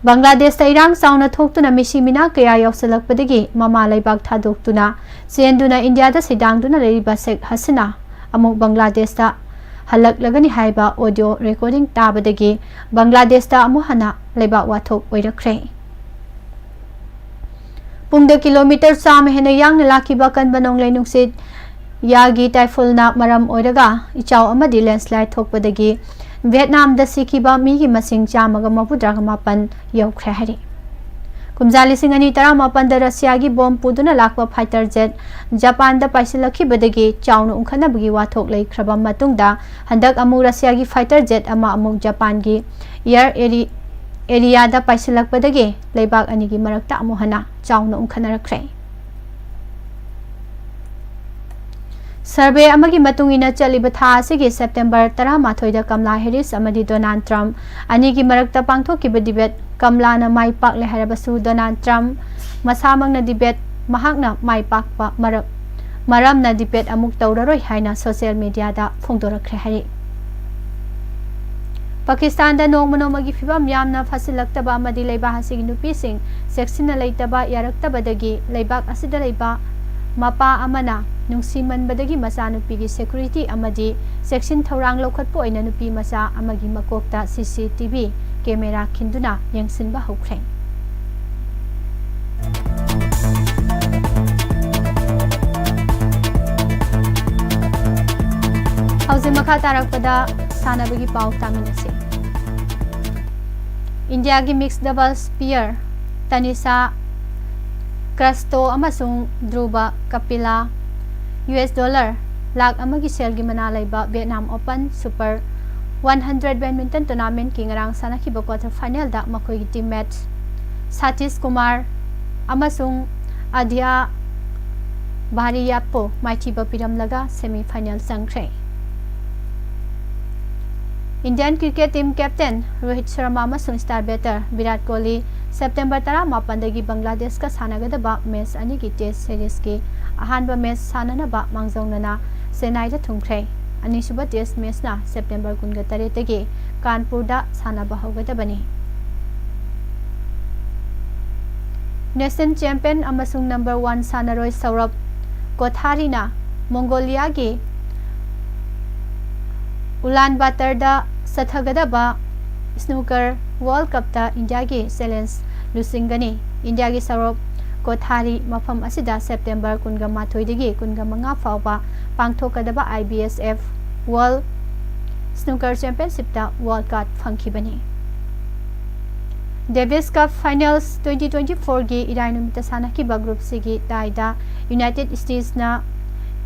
बांग्लादेश ता इरांग साउना थोक्तुना मिसी मिना कया यौसलकपदगी ममा लेबाक थादोक्तुना सेंदुना इंडिया दा सिदांगदुना लेरिबा शेख हसीना अमुक बांग्लादेश ता हलकलगनी हाइबा ऑडियो रिकॉर्डिंग ताबदगी बांग्लादेश ता अमुहना लेबाक वाथोक ओइरख्रे पुंग किलोमीटर 100 हेना यांगना लाखिबा कनबा नोंगलै नुंगसित यागी टाइफूलना मरम ओइरगा इचाउ अमदि लैंडस्लाइड थोकपदगी वियतनाम दा सिखिबा मीगी मसिंग 158 यौख्रे हारि कुमजा 2018 दा रशिया की bomb पुदुना Lakpa fighter jet Japan दा पाइसिलखिबदगी चाउना उंखनबगी वाथोक लेख्रबा मतुंगदा हंदक अमु रशिया की फाइटर जेट अमा अमु जापान की एयर एरिया दा पाइसिलखपदगी लेबाक अनिगी मरक्ता अमुहना चाउना उंखनरख्रे सर्वे अमगी मतुंगिना चलिबा था असिगी सेप्टेम्बर 13 दा कमला हैरिस अमदी डोनाल्ड ट्रम्प अनिगी मरक्ता पांथोकिबा डिबेट कमलाना माई पाकले हारबसु डोनाल्ड ट्रम्प मसामंगना डिबेट महाकना माई पाकपा मरमना डिबेट अमुक तौररोय हाइना सोशल मीडिया दा फोंदोरख्रे हारि पाकिस्तान दा नोंमनोमगी फिबम यामना फसिलक्तबा अमदी लेबा हसिगी नुपीसिंग सेक्सिना लेतबा यारक्तबदगी लेबाक असिदा लेबा मपा अमना नुंसीमनबदगी मचानुपीगी सेक्यूरिटी अमदी सेक्शन थौरांग लौखटपो ओइना नुपी मचा अमगी मकोकता CCTV कैमेरा खिंदुना यंगसिनबा हौख्रे हौजे मखा तारकपदा सानबगी पाउ तामिनसे इंडिया की mixed doubles pair Tanisha Crasto अमसुंग ध्रुवा कपिला US डॉलर लाख अमगी सेल की मना लेबा Vietnam open super 100 badminton tournament की ngarang sanakhiba क्वार्टर फाइनल दा मखोई की टीम मैच सतीश कुमार अमसुंग आदिया भारियापो माइथिबा पिरमलगा सेमीफाइनल संख्रे Indian cricket team captain Rohit Sharma अमसुंग star batter Virat Kohli September 18 Bangladesh का सानगदबा मैच अनि की टेस्ट सीरीज की अहानबा मैच साननबा मांगजौनना चेन्नई दा थुंख्रे अनिसुबा टेस्ट मैच ना सेप्टेम्बर 28 कानपुर दा सानबा होगदबनी नेशनल चैंपियन अमसुंग नंबर 1 सानरोय सौरभ कोठारीना Mongolia gi Ulan Bator da sathagadaba snooker World Cup ta India gi challenge lusingani India gi sarop Kothari mafam asida September 18 dagi 19 fauba pangthokadaba IBSF World Snooker Championship ta World Cup phangkhibani Davis Cup Finals 2024 gi irai numita sanakiba group C gi taida United States na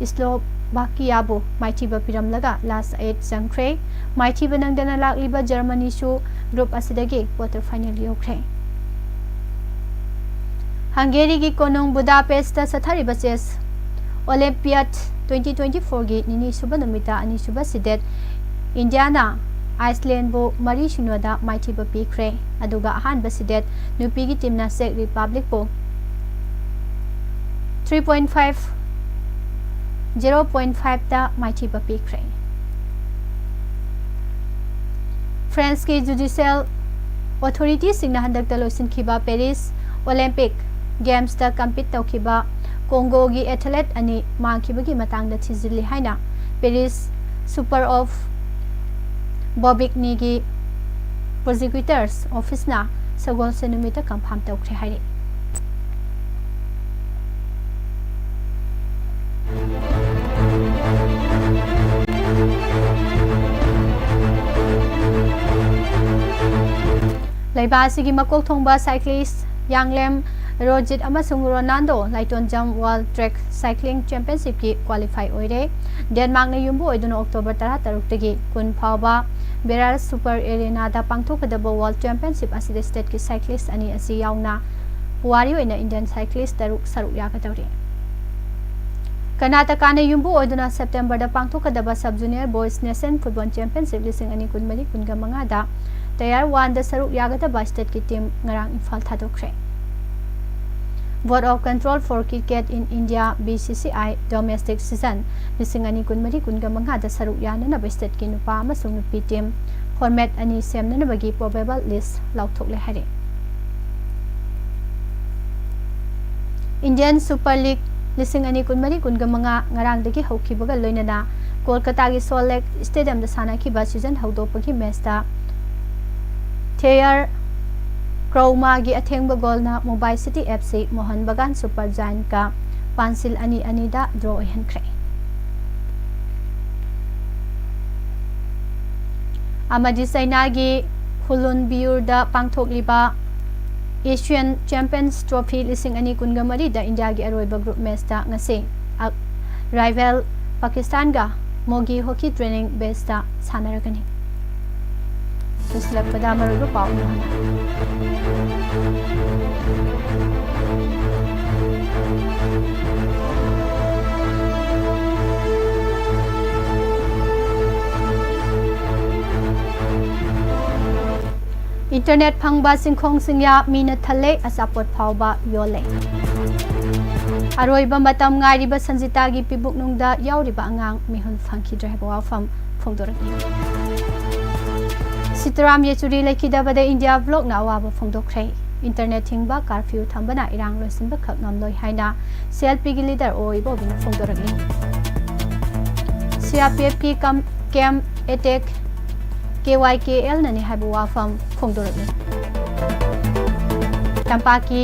Slovakia bu maithiba piramlaga last 8 jangkhre maithiba nangdana lakliba Germany su group asidagi quarter final yokre Hungary gi konong Budapest ta sathariba chess Olympiad 2024 gi nini suba numita ani suba sidet Indiana Iceland bu mari shinoda maithiba pikre aduga ahanba sidet nupi gi team na Czech Republic bu 3.5 0.5 ta maithiba pikre France ki judicial authority singna handak ta loisin khiba Paris Olympic Games ta compete tawkhiba Congo gi athlete ani mangkhiba gi matang da thizili haina Paris Super of Bobigny gi prosecutors office na sagol senumita confirm tawkhre hairi Laibasi gi makok thongba cyclist Yanglem Rojit amasung Ronaldo Laitonjam World Track Cycling Championship ki qualify oire Denmark na yumbu oiduna October 13 tagi kun phawba Berar Super Arena da pangthokadaba World Championship asida state ki cyclist ani asi yauna puwari oina Indian cyclist taruk saruk yakatawri Karnataka na yumbu oiduna September da pangthokadaba Sub Junior Boys Nation Football Championship lising ani kunmari kunga manga da Tayar 1 da saruk yagataba state ki team ngarang Imphal thadokre Board of Control for Cricket in India BCCI domestic season lising ani kunmari kunga manga da saruk yana na state ki nupa amasung nupi team format ani semna na bagi probable list lauthokle hare Indian Super League lising ani kunmari kunga manga ngarang dagi haukibaga loinana Kolkata gi Salt Lake Stadium da sanakhiba season haudopagi match da Thayer Kroma gi athengba goal na Mumbai City FC Mohan Bagan Super Giant ka Pansil ani ani da draw oihankhre Amadi Saina gi Khulun Biur da pangthokliba Asian Champions Trophy lising ani kungamari da India gi aroiba group match da ngase rival Pakistan ga Mogi hockey training base da sanaragani Tuslap pada marugo pau Internet phangba singkhong singya mina thale asapot phawba yole Aroiba matam ngairiba sanjita gi pibuk nungda yauriba angang mihun phangki drive WAPHAM phongdorani Sitaram Yechuri Lekidabada India vlog na awaba phongdokre Internet thingba curfew thambana irang loisinba khak ngamloi haina CLP gi leader oibo bina phongdorani CRPF ki camp attack KYKL nani haibu WAPHAM phongdorani Tampaki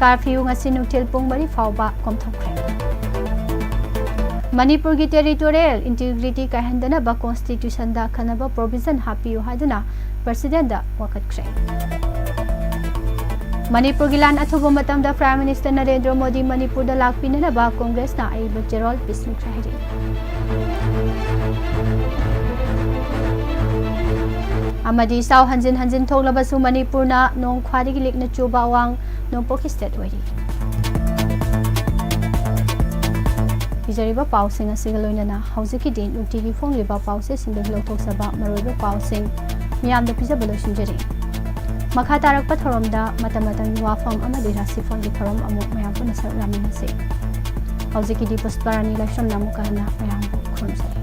curfew ngasi nutil pung mari fawba komthokre Manipur ki territorial integrity kahendana ba constitution da khanaba provision hapiu haduna president da wakatkre Manipur gilan athuba matam da Prime Minister Narendra Modi Manipur da lakpinana ba Congress na aiba Gerald Bisnu khahiri Amadi saw hanjin thoglaba su Manipur na nong khwari gi likna chuba wang nongpoki state oiri Jariba pausing asiga loinana hauziki din utigi phongliba pause singdog lokthoksaba maroiba pausing miyamda pijabalo sinjari makha tarakpa thoromda matamatang WAPHAM amadi RASHI phongi thorom amuk mayam puna sarlaminase hauziki di postparani lasham namukana mayam khumsai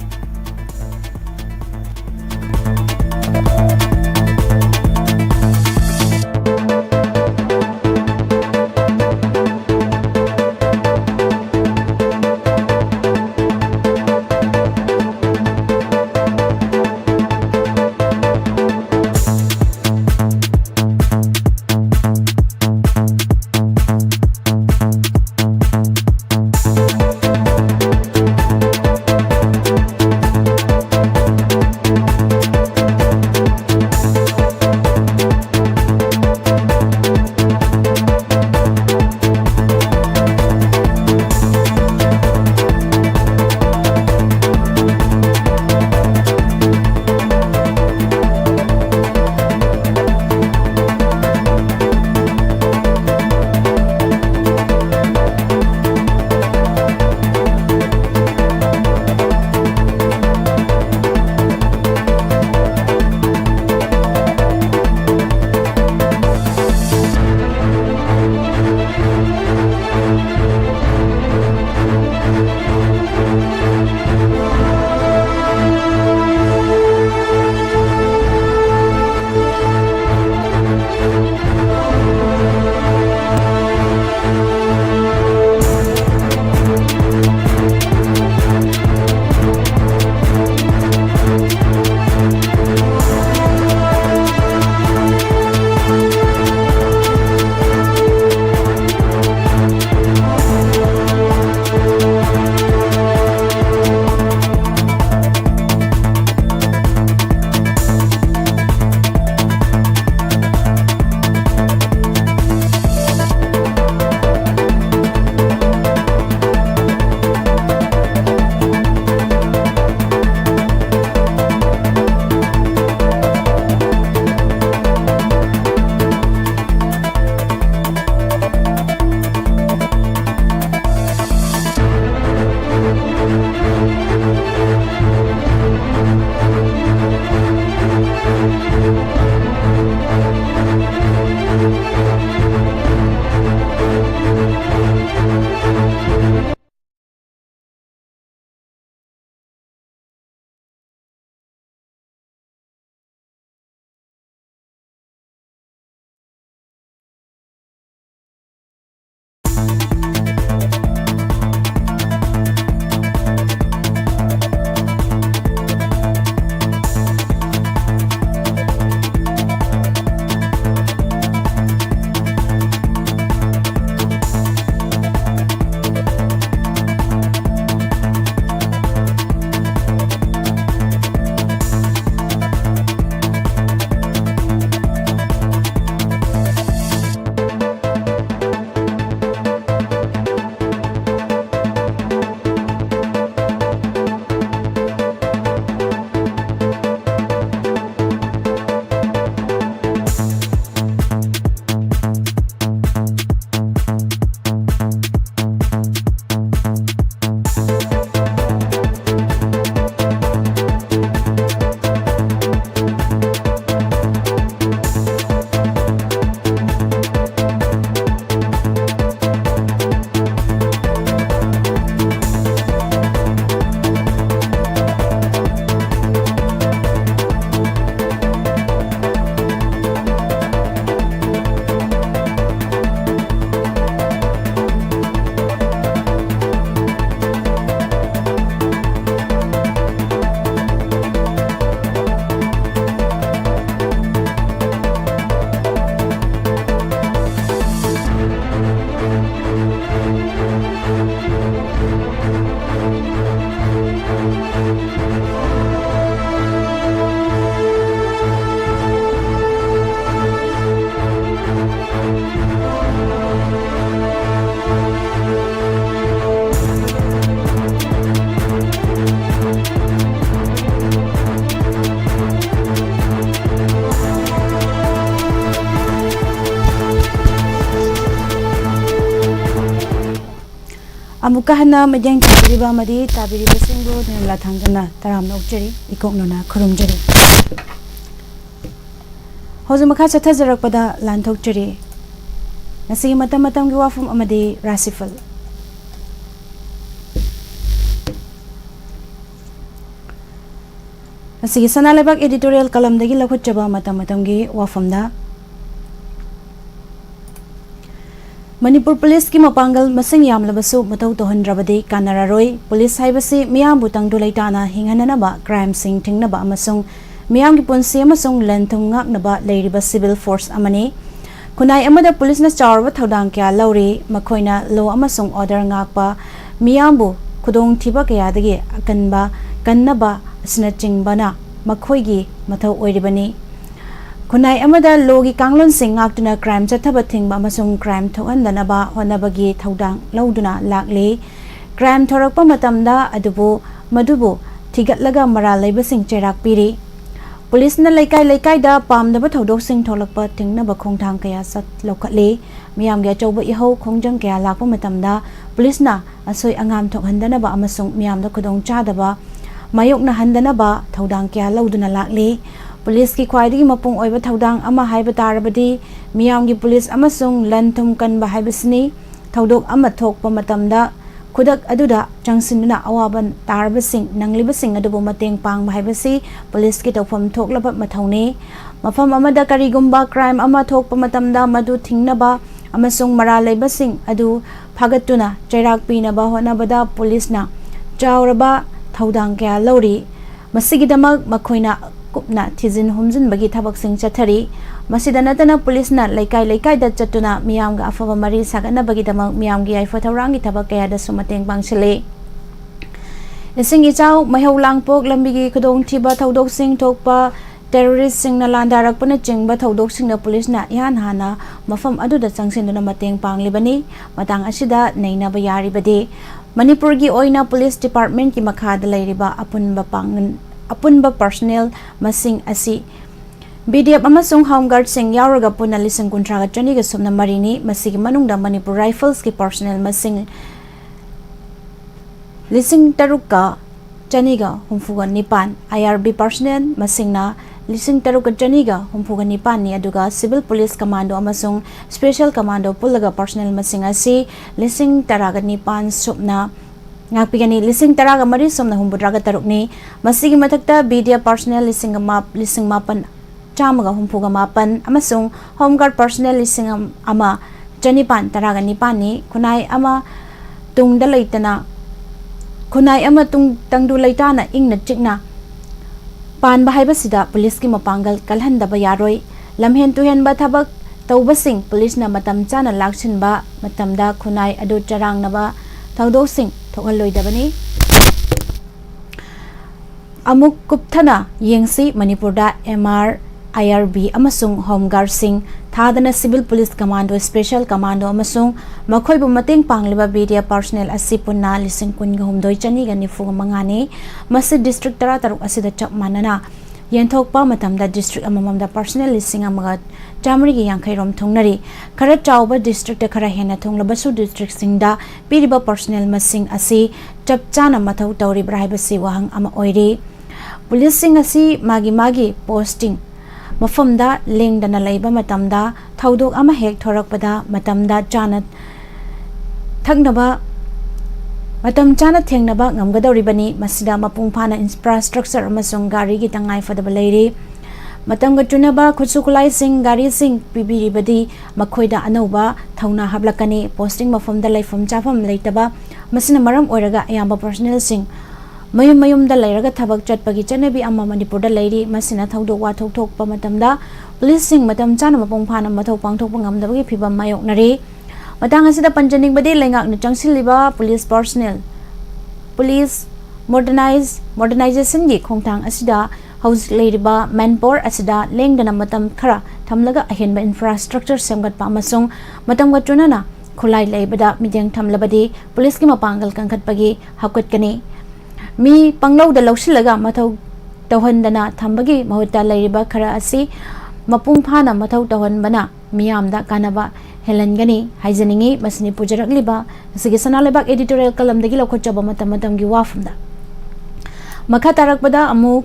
अमुक हन्ना मध्यंग ताबिरिबा मदी ताबिरिबसिंगो निर्मला थांगना तराम नोकचरी इकोकनोना खुरुमजरी हौजु मखा चथजरकपदा लांथोकचरी नसी मतम मतम की वाफम अमदी राशिफल नसी सना लेबाक एडिटोरियल कलम दगी लखुचबा मतम मतम की वाफमदा मणिपुर पुलिस की मपांगल मसिंग यामलबसु मतौ तोहनद्रबदी कानरारोय पुलिस हाइबसी मियाम बुतंगदु लेताना हिंगननबा क्राइम सिंग थिंगनबा अमसुंग मियाम की पुंसी अमसुंग लंथुम ngaknaba लेरिबा सिविल फोर्स अमने खुनाई अमदा पुलिस ना चावरबा थौदांग क्या लौरे मखोइना लो अमसुंग ऑर्डर ngakpa मियामबु खुदोंग थिबा कयादगी अकनबा कन्नबा असना चिंगबना मखोइगी मथौ ओइरिबनी खुनाई अमदा लोगी कांगलोन सिंग ngaktuna क्राइम चथबा थिंगबा अमसुंग क्राइम थोहनदनबा होनबगी थौदांग लौदुना लागले क्राइम थोरकपा मतमदा अदुबो मदुबो थिगतलगा मरा लेबसिंग चेराक पिरि पुलिस ना लेकाई लेकाई दा पामदबा थौदोक सिंग थोलकपा थिंगनबा खोंगथांग कया सत लौखतले मियाम गे चौबा इहौ खोंजंग कया लाकपा मतमदा पुलिस ना असोय अंगाम थोहनदनबा अमसुंग मियाम दा खुदोंग चादबा मायोकना हंदनबा थौदांग कया लौदुना लागले पुलिस की ख्वाइदगी मपुंग ओइबा थौदांग अमा हाइबा तारबदी मियाम की पुलिस अमसुंग लंथुम कनबा हाइबसनी थौदोक अमा थोकपा मतमदा खुदक अदुदा चंगसिनना अवाबन तारबसिंग नंगलिबसिंग अदुबो मतेंग पांगबा हाइबसी पुलिस की तौफम थोकलबा मथौने मफम अमदा करिगुम्बा क्राइम अमा थोकपा मतमदा मदु थिंगनबा अमसुंग मरा लेबसिंग अदु फागतुना चैराक पीनबा होनबदा पुलिसना चावरबा थौदांग क्या लौरी मसिगिदमक मखोइना कुपना थिजिन हुमजिनबगी थबकसिंग चथरी मसिदा नतना पुलिसना लेकाई लेकाई दा चतुना मियामगा अफबा मरी सागनबगीदमक मियामगी आइफा थौरांगी थबक कयादा सुमतेंग पांगसिले इसिंग इचाव महौ लांगपोक लंबिगी खुदोंग थिबा थौदोकसिंग थोकपा टेररिस्ट सिंगना लांदारकपना चिंगबा थौदोकसिंगना पुलिसना इहान हाना मफम अदुदा चंगसिनदुना मतेंग पांगलिबनी मतंग असिदा नैनबा यारिबदे मणिपुर की ओइना पुलिस डिपार्टमेंट की मखादा लेरिबा अपुनबा पर्सनल मसिंग असि बीडीएफ अमसुंग होमगार्ड सिंग यावरगा पुना लिसिंग कुंट्रागा चनीगा सुमना मरीनी मसिगी मनुंगदा मणिपुर राइफल्स की पर्सनल मसिंग लिसिंग तरुका चनीगा हुमफुगा निपान आईआरबी पर्सनल मसिंगना लिसिंग तरुका चनीगा हुमफुगा निपान नि अदुगा सिविल पुलिस कमांडो अमसुंग स्पेशल कमांडो पुलगा पर्सनल मसिंग असि लिसिंग तरागा निपान सुपना ngakpigani lising taraga mari somna humbudraga tarukni masigi mathakta BDF personnel lising mapan chamaga humpuga mapan amasung homeguard personnel lising ama janipan taraga nipani kunai ama tungda leitana kunai ama tangdu leitana ingna chikna pan bahaiba sida police ki mapangal kalhandaba yaroi lamhen tuhen ba thabak tawbasing police na matam chana laksinba matamda kunai adu charangnaba thawdosing थोगलोइदबनी अमुक कुप्थना येंगसी मणिपुरदा MR IRB अमसुंग home guard सिंग थादना civil police commando special commando अमसुंग मखोइबु मतेंग पांगलिबा बीडीएफ पर्सनल असि पुन्ना लिसिंग कुनगा हुमदोइ चनीगा निफुगा मंगाने मसि डिस्ट्रिक्ट तरा तरुक असिदा चप मानना येंथोकपा मतमदा डिस्ट्रिक्ट अमममदा पर्सनल लिसिंग अमगा चामरीगी यांखैरोम थोंगनरी खरा चावबा डिस्ट्रिक्ट खरा हेना थोंगलबसु डिस्ट्रिक्ट सिंगदा पीरिबा पर्सनल मसिंग असि चपचाना मथौ तौरिब्रा हाइबसि वाहंग अमा ओइरे पुलिस सिंग असि मागी पोस्टिंग मफमदा लेंगदना लैबा मतमदा थौदोक अमा हेक थोरकपदा मतमदा चाना थगनबा मतम चाना थेंगनबा ngamgadoribani masida mapung phana infrastructure amasung gari gi tangai fadaba leiri matam ga chunaba khusukulai sing gari sing pibiribadi makhoida anoba thauna hablakani posting mafam da laifam chafam leitaba masina maram oiraga ayamba personnel sing mayum da leiraga thabak chatpagi chanabi amma manipur da leiri masina thaudok wa thok pa matamda police sing matam chana mapung phana mathau pangthok pangamdabagi phibam mayoknari matang asida panjaning badi lengak na changsiliba police personnel police modernization gi khongthang asida house leiriba manpower asida lengdana matam khara thamlaga ahenba infrastructure semgat pa amasung matam ga chunana khulai leibada mideng thamlabadi police ki mapangal kangkhat pagi hakut kani mi panglau da lausilaga mathau tawhandana thambagi mahutta leiriba khara asi mapung phana mathau tawhan bana miyam da kanaba हेलनगनी हाइजनिंगी मसनी पुजरकलिबा सिगी सनालेबाक editorial कलम दगी लौखोचबा मतम मतम गी वाफमदा मखा तारकपदा अमुक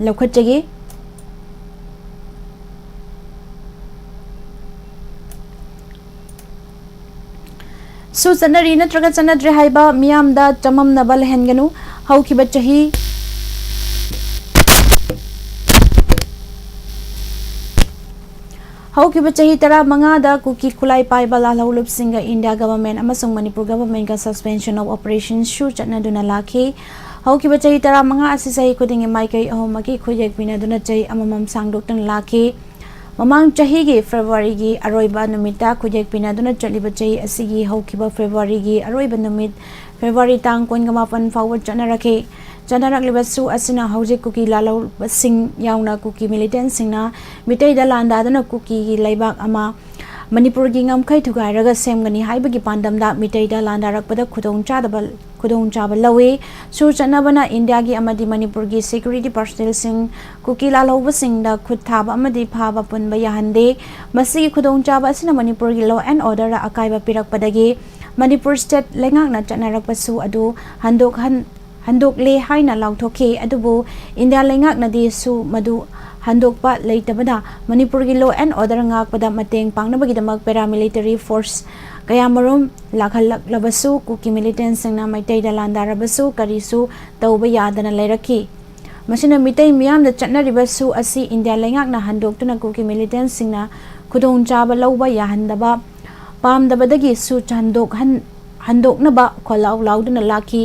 लौखोचगे सु चनरी नत्रगा चनद्रे हाइबा मियामदा चमम नबल हेनगनु हौखिबा चही हौखिबा चही तरा मंगादा कुकी खुलाई पाइबा लालौलुप सिंगा इंडिया गवर्नमेंट अमसुंग मणिपुर गवर्नमेंट का सस्पेंशन ऑफ ऑपरेशन शु चनदुना लाखी हौखिबा चही तरा मंगा असि सही खुदिंग माइकै अहोमकी खुजेक बिनादुना चही अममम सांगदोक्तन लाखी ममांग चही की फेब्रुआरी की अरोइबा नुमिता खुजेक पिनादुना चलिबा चही असिगी हौखिबा फेब्रुआरी की अरोइबा नुमित फेब्रुआरी तांग 9 फाउब चनरखे चनरकलिबसु असिना हौजे कुकी लालौ सिंग याउना कुकी मिलिटेंट सिंगना मिटैदा लांदादना कुकी की लैबाक अमा मणिपुर की ngमखै थुगाइरगा सेमगनी हाइबगी पांडमदा मिटैदा लांदारकपदा खुदोंग चाबा लवे सु चनबना इंडिया की अमदी मणिपुर की सिक्योरिटी पर्सनल सिंग कुकी लालौब सिंगदा खुद थाबा अमदी फाबा पुनबा याहंदे मसिगी खुदोंग चाबा असिना मणिपुर की लॉ एंड ऑर्डर अकाइबा पिरकपदगी मणिपुर स्टेट लेंगाकना चनरकपसु अदु हंदोकले हाइना लाउथोखे अदुबो इंडिया लेंगाकनदी सु मदु हंदोकपा लेतबदा मणिपुर की law and order ngaakpada mateng pangnabagidamag paramilitary force kayamarum lakhalaklavasु कुकी मिलिटेंट सिंगना मैतैदा लांदारबसु करिसु तौबा यादना लेरखी मसिना मितै मियामदा चन्नरिबसु असि इंडिया लेंगाकना हंदोक्तुना कुकी मिलिटेंट सिंगना खुदोंग चाबा लौबा याहंदबा पामदबदगी सु हंदोकनबा खोलाउ लाउदना लाखी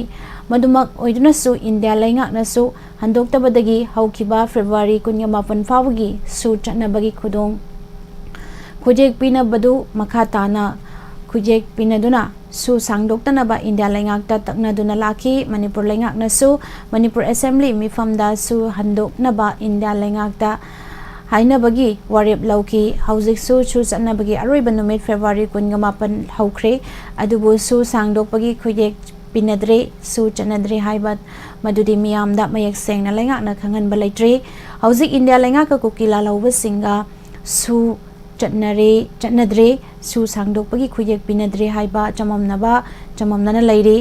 मदुमक ओइदुनसु इंडिया लेंगाकनसु हंदोक्तबदगी हौखिबा फेब्रुआरी 18 फावगी सु चन्नबगी खुजेक पिनबदु मखा ताना खुजेक पिनदुना सु सांगदोक्तनबा इंडिया लेंगाकता तकनदुना लाखी मणिपुर लेंगाकनसु मणिपुर असेंबली मिफमदा सु हंदोक्नबा इंडिया लेंगाकता हाइनबगी वारेप लौकी हौजिकसु सु चन्नबगी अरोइबा नुमित फेब्रुआरी 18 हौख्रे अदुबु सु सांगदोक्पगी खुजेक पिनद्रे सु चनद्रे हाइबा मदुदी मियामदा मयक सेंगना लेंगाकना खंगनबा लेट्रे हौजिक इंडिया लेंगाका कुकी लालौब सिंगा सु चनद्रे सु सांगदोक्पगी खुजेक पिनद्रे हाइबा चममनना लेरे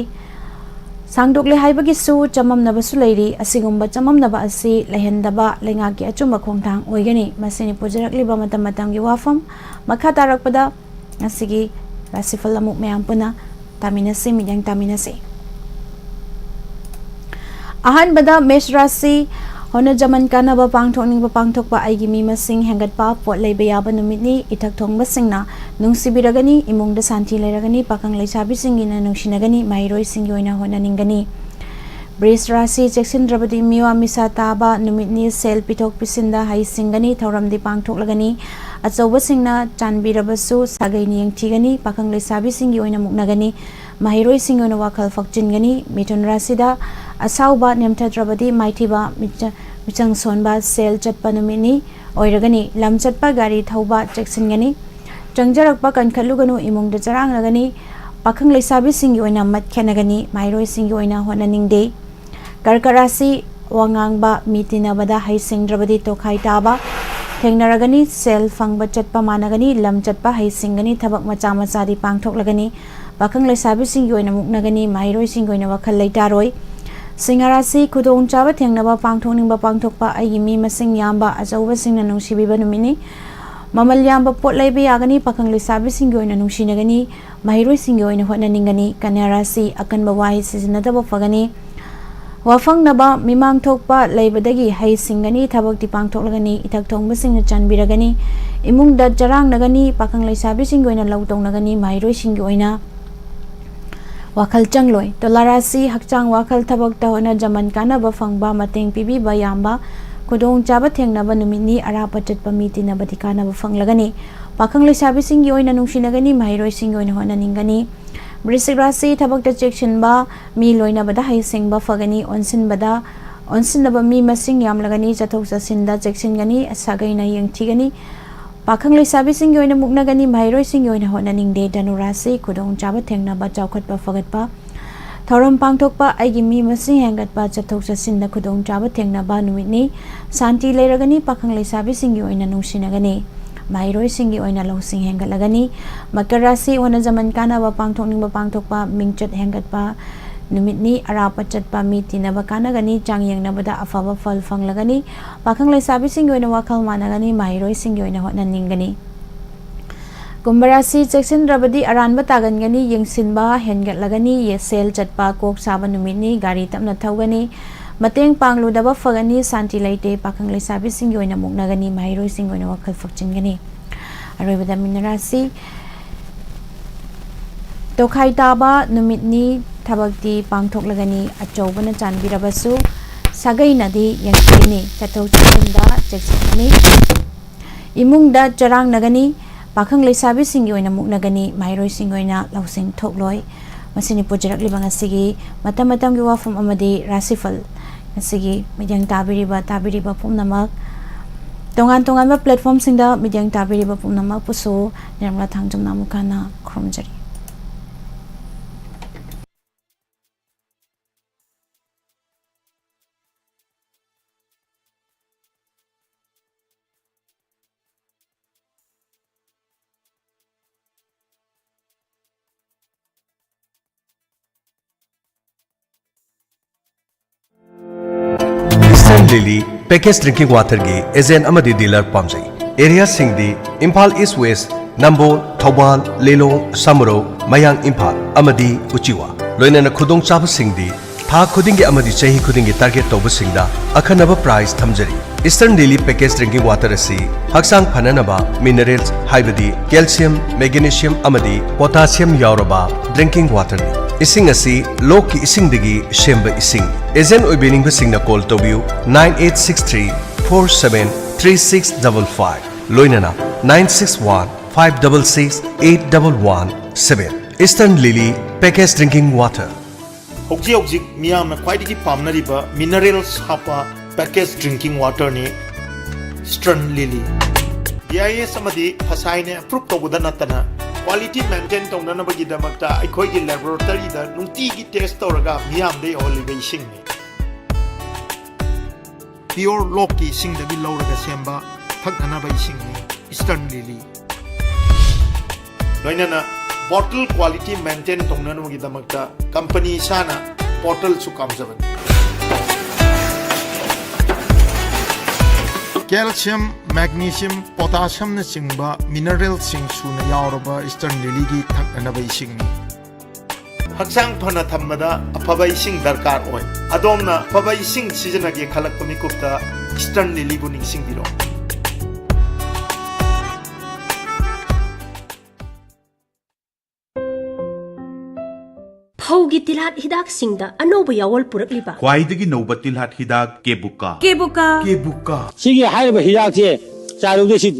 सांगदोक्ले हाइबगी सु चममनबसु लेरी असिगुम्बा चममनबा असि लेहंदबा लेंगाकी अचुम्बा खोंगथांग ओइगनी मसिनी पुजरकलिबा मतम मतमगी वाफम मखा तारकपदा असिगी राशिफल अमुक मयाम पुना तामिनसे मियांग तामिनसे अहनबदा मेष राशि होना जमन कानबा पांगथोकनिंगबा पांगथोकपा आइगी मी मसिंग हेंगतपा पोट लेबा याबा नुमितनी इथक थोंगबा सिंगना नुंसिबिरगनी इमुंगदा शांति लेरगनी पाखंग लेसाबी सिंगिना नुंसिनगनी माइरोय सिंगी ओइना होनानिंगनी वृष राशि चेक्सिनद्रबदी मिवा मिसा ताबा नुमितनी सेल पिथोक पिसिंदा हाई सिंगनी थौरमदी पांगथोकलगनी अचौबा सिंगना चानबिरबसु सागैनी यंगथिगनी पाखंग लेसाबी सिंगी ओइना मुकनगनी माहिरोय सिंगी ओइना वाखल फक्चिनगनी मिथुन राशिदा असाउबा नेमथद्रबदी माइथिबा मिचंग सोनबा सेल चटपा नुमिनी ओइरगनी लम चटपा गाड़ी थौबा चेक्सिनगनी चंगजरकपा कनखलुगनु इमुंगदा चरांगनगनी पाखंग लेसाबी सिंगी ओइना मत खेनगनी माइरोय सिंगी ओइना होनानिंगदे कर्क राशि वांगांगबा मीतिनबदा हाइसिंगद्रबदी तोखाई ताबा थेंगनरगनी सेल फंगबा चटपा मानगनी लम चटपा हाइसिंगनी थबक मचा मचादी पांगथोकलगनी पाखंग लेसाबी सिंगी ओइना मुकनगनी माइरोय सिंगी ओइना वखल लेतारोय सिंह राशि खुदोंग चाबा थेंगनबा पांगथोकनिंगबा पांगथोकपा आइगी मी मसिंग यामबा अचौबा सिंगना नुंसिबिबा नुमिनी ममल यामबा पोट लेबा यागनी पाखंग लेसाबी सिंगी ओइना नुंसिनगनी माहिरोय सिंगी ओइना होनानिंगनी कन्या राशि अकनबा वाहि सिजनदबा फगनी वाफंगनबा मिमांग थोकपा लेबदगी हाई सिंगनी थबकती पांगथोकलगनी इथक थोंगबा सिंगना चानबिरगनी इमुंगदा चरांगनगनी पाखंग लेसाबी सिंगी ओइना लौतौनगनी माहिरोय सिंगी ओइना वाखल चंगलोय तुला राशि हक्चांग वाखल थबकता होना जमन कानबा फंगबा मतेंग पिबीबा यामबा खुदोंग चाबा थेंगनबा नुमितनी अरापा चटपा मीतिनबदी कानबा फंगलगनी पाखंग लेसाबी सिंगी ओइना नुंसिनगनी माहिरोय सिंगी ओइना होनानिंगनी वृश्चिक राशि थबकता चेक्सिनबा मी लोइनबदा हाइसिंगबा फगनी ओनसिनबा मी मसिंग यामलगनी चथोक चसिनदा चेक्सिनगनी सागैना यंगथिगनी पाखंग लेसाबी सिंगी ओइना मुकनगनी माहिरोय सिंगी ओइना होनानिंगदे धनु राशि खुदोंग चाबा थेंगनबा चौखटपा फगतपा Thoram pangthokpa aigi mi masing hengatpa chathok chasinda khudong chaba thengnaba numitni santi leiragani pakhang leisabi singi oina nungsinagani mairoi singi oina losing hengatlagani makar rasi wana zaman kanaba pangthokningba pangthokpa mingchat hengatpa numitni arapa chatpa mi tinaba kanagani changyengnabada afaba phal fanglagani pakhang leisabi singi oina wakhal managani mairoi singi oina hotnaningani Kumbarasi Jackson Rabadi Aranba Tagangani Yingsinba Hengatlagani Yesel Chatpa Kok Saba Numitni Gari Tapna Thawgani Mateng Pangludaba Fagani Santi Laite Pakang Leisabi Singoina Mugnagani Mairo Singoina Wakal Fakchingani Arabada Minarasi Tokai Taba Numitni Tabakti Pangthoklagani Achobana Chanbirabasu Sagai Nadi Yangsini Chato Chinda Jacksoni Imungda Jarang Nagani Pakhang leisabi singi oina muknagani mairoi singi oina lausing thokloi masini pujarak libang asigi matam gi wafam amadi rasifal asigi midyang tabiriba pumnamak tongan ba platform singda midyang tabiriba pumnamak puso nirmala thangjum namukana khomjari Lily packaged drinking water ge agent amadi dealer pamjai area singdi Imphal East West Nambol Thawbal Lelong Samro Mayang Imphal amadi Uchiwa loinana khudong chaba singdi tha khudingi amadi chahi khudingi target toba singda akhanaba price thamjari Eastern Lily packaged drinking water asi haksang phananaba minerals haibadi calcium magnesium amadi potassium yauraba drinking water ni Ising asi loki ising digi shemba ising. Agent oibening basing na call tobiu 9863473655. Loinana 96156681117. Eastern Lily packaged drinking water. Hokji miyam na kwai digi pamnariba minerals hapa packaged drinking water ni Eastern Lily. BIS amadi phasai ne approve tobuda natana quality maintain tongna bagi damakta aikoi gi laboratory da nungti gi test toraga miyam de olive sing ni pure loki sing da bi loraga semba thakna ba sing ni Eastern Lily loinana bottle quality maintain tongna bagi damakta company sana bottle su kamjaban Calcium, magnesium, potassium na singba mineral sing suna yauraba Eastern Lily gi thakna bai sing ni haksang phana thammada aphabai sing darkar oi adomna aphabai sing season age khalak pami kupta Eastern Lily bu ning sing biro Haugi tilat hidak singda anoba yawal purak liba. Kwaidagi noba tilat hidak kebuka. Kebuka. Kebuka. Sige hai ba hidak che charu de si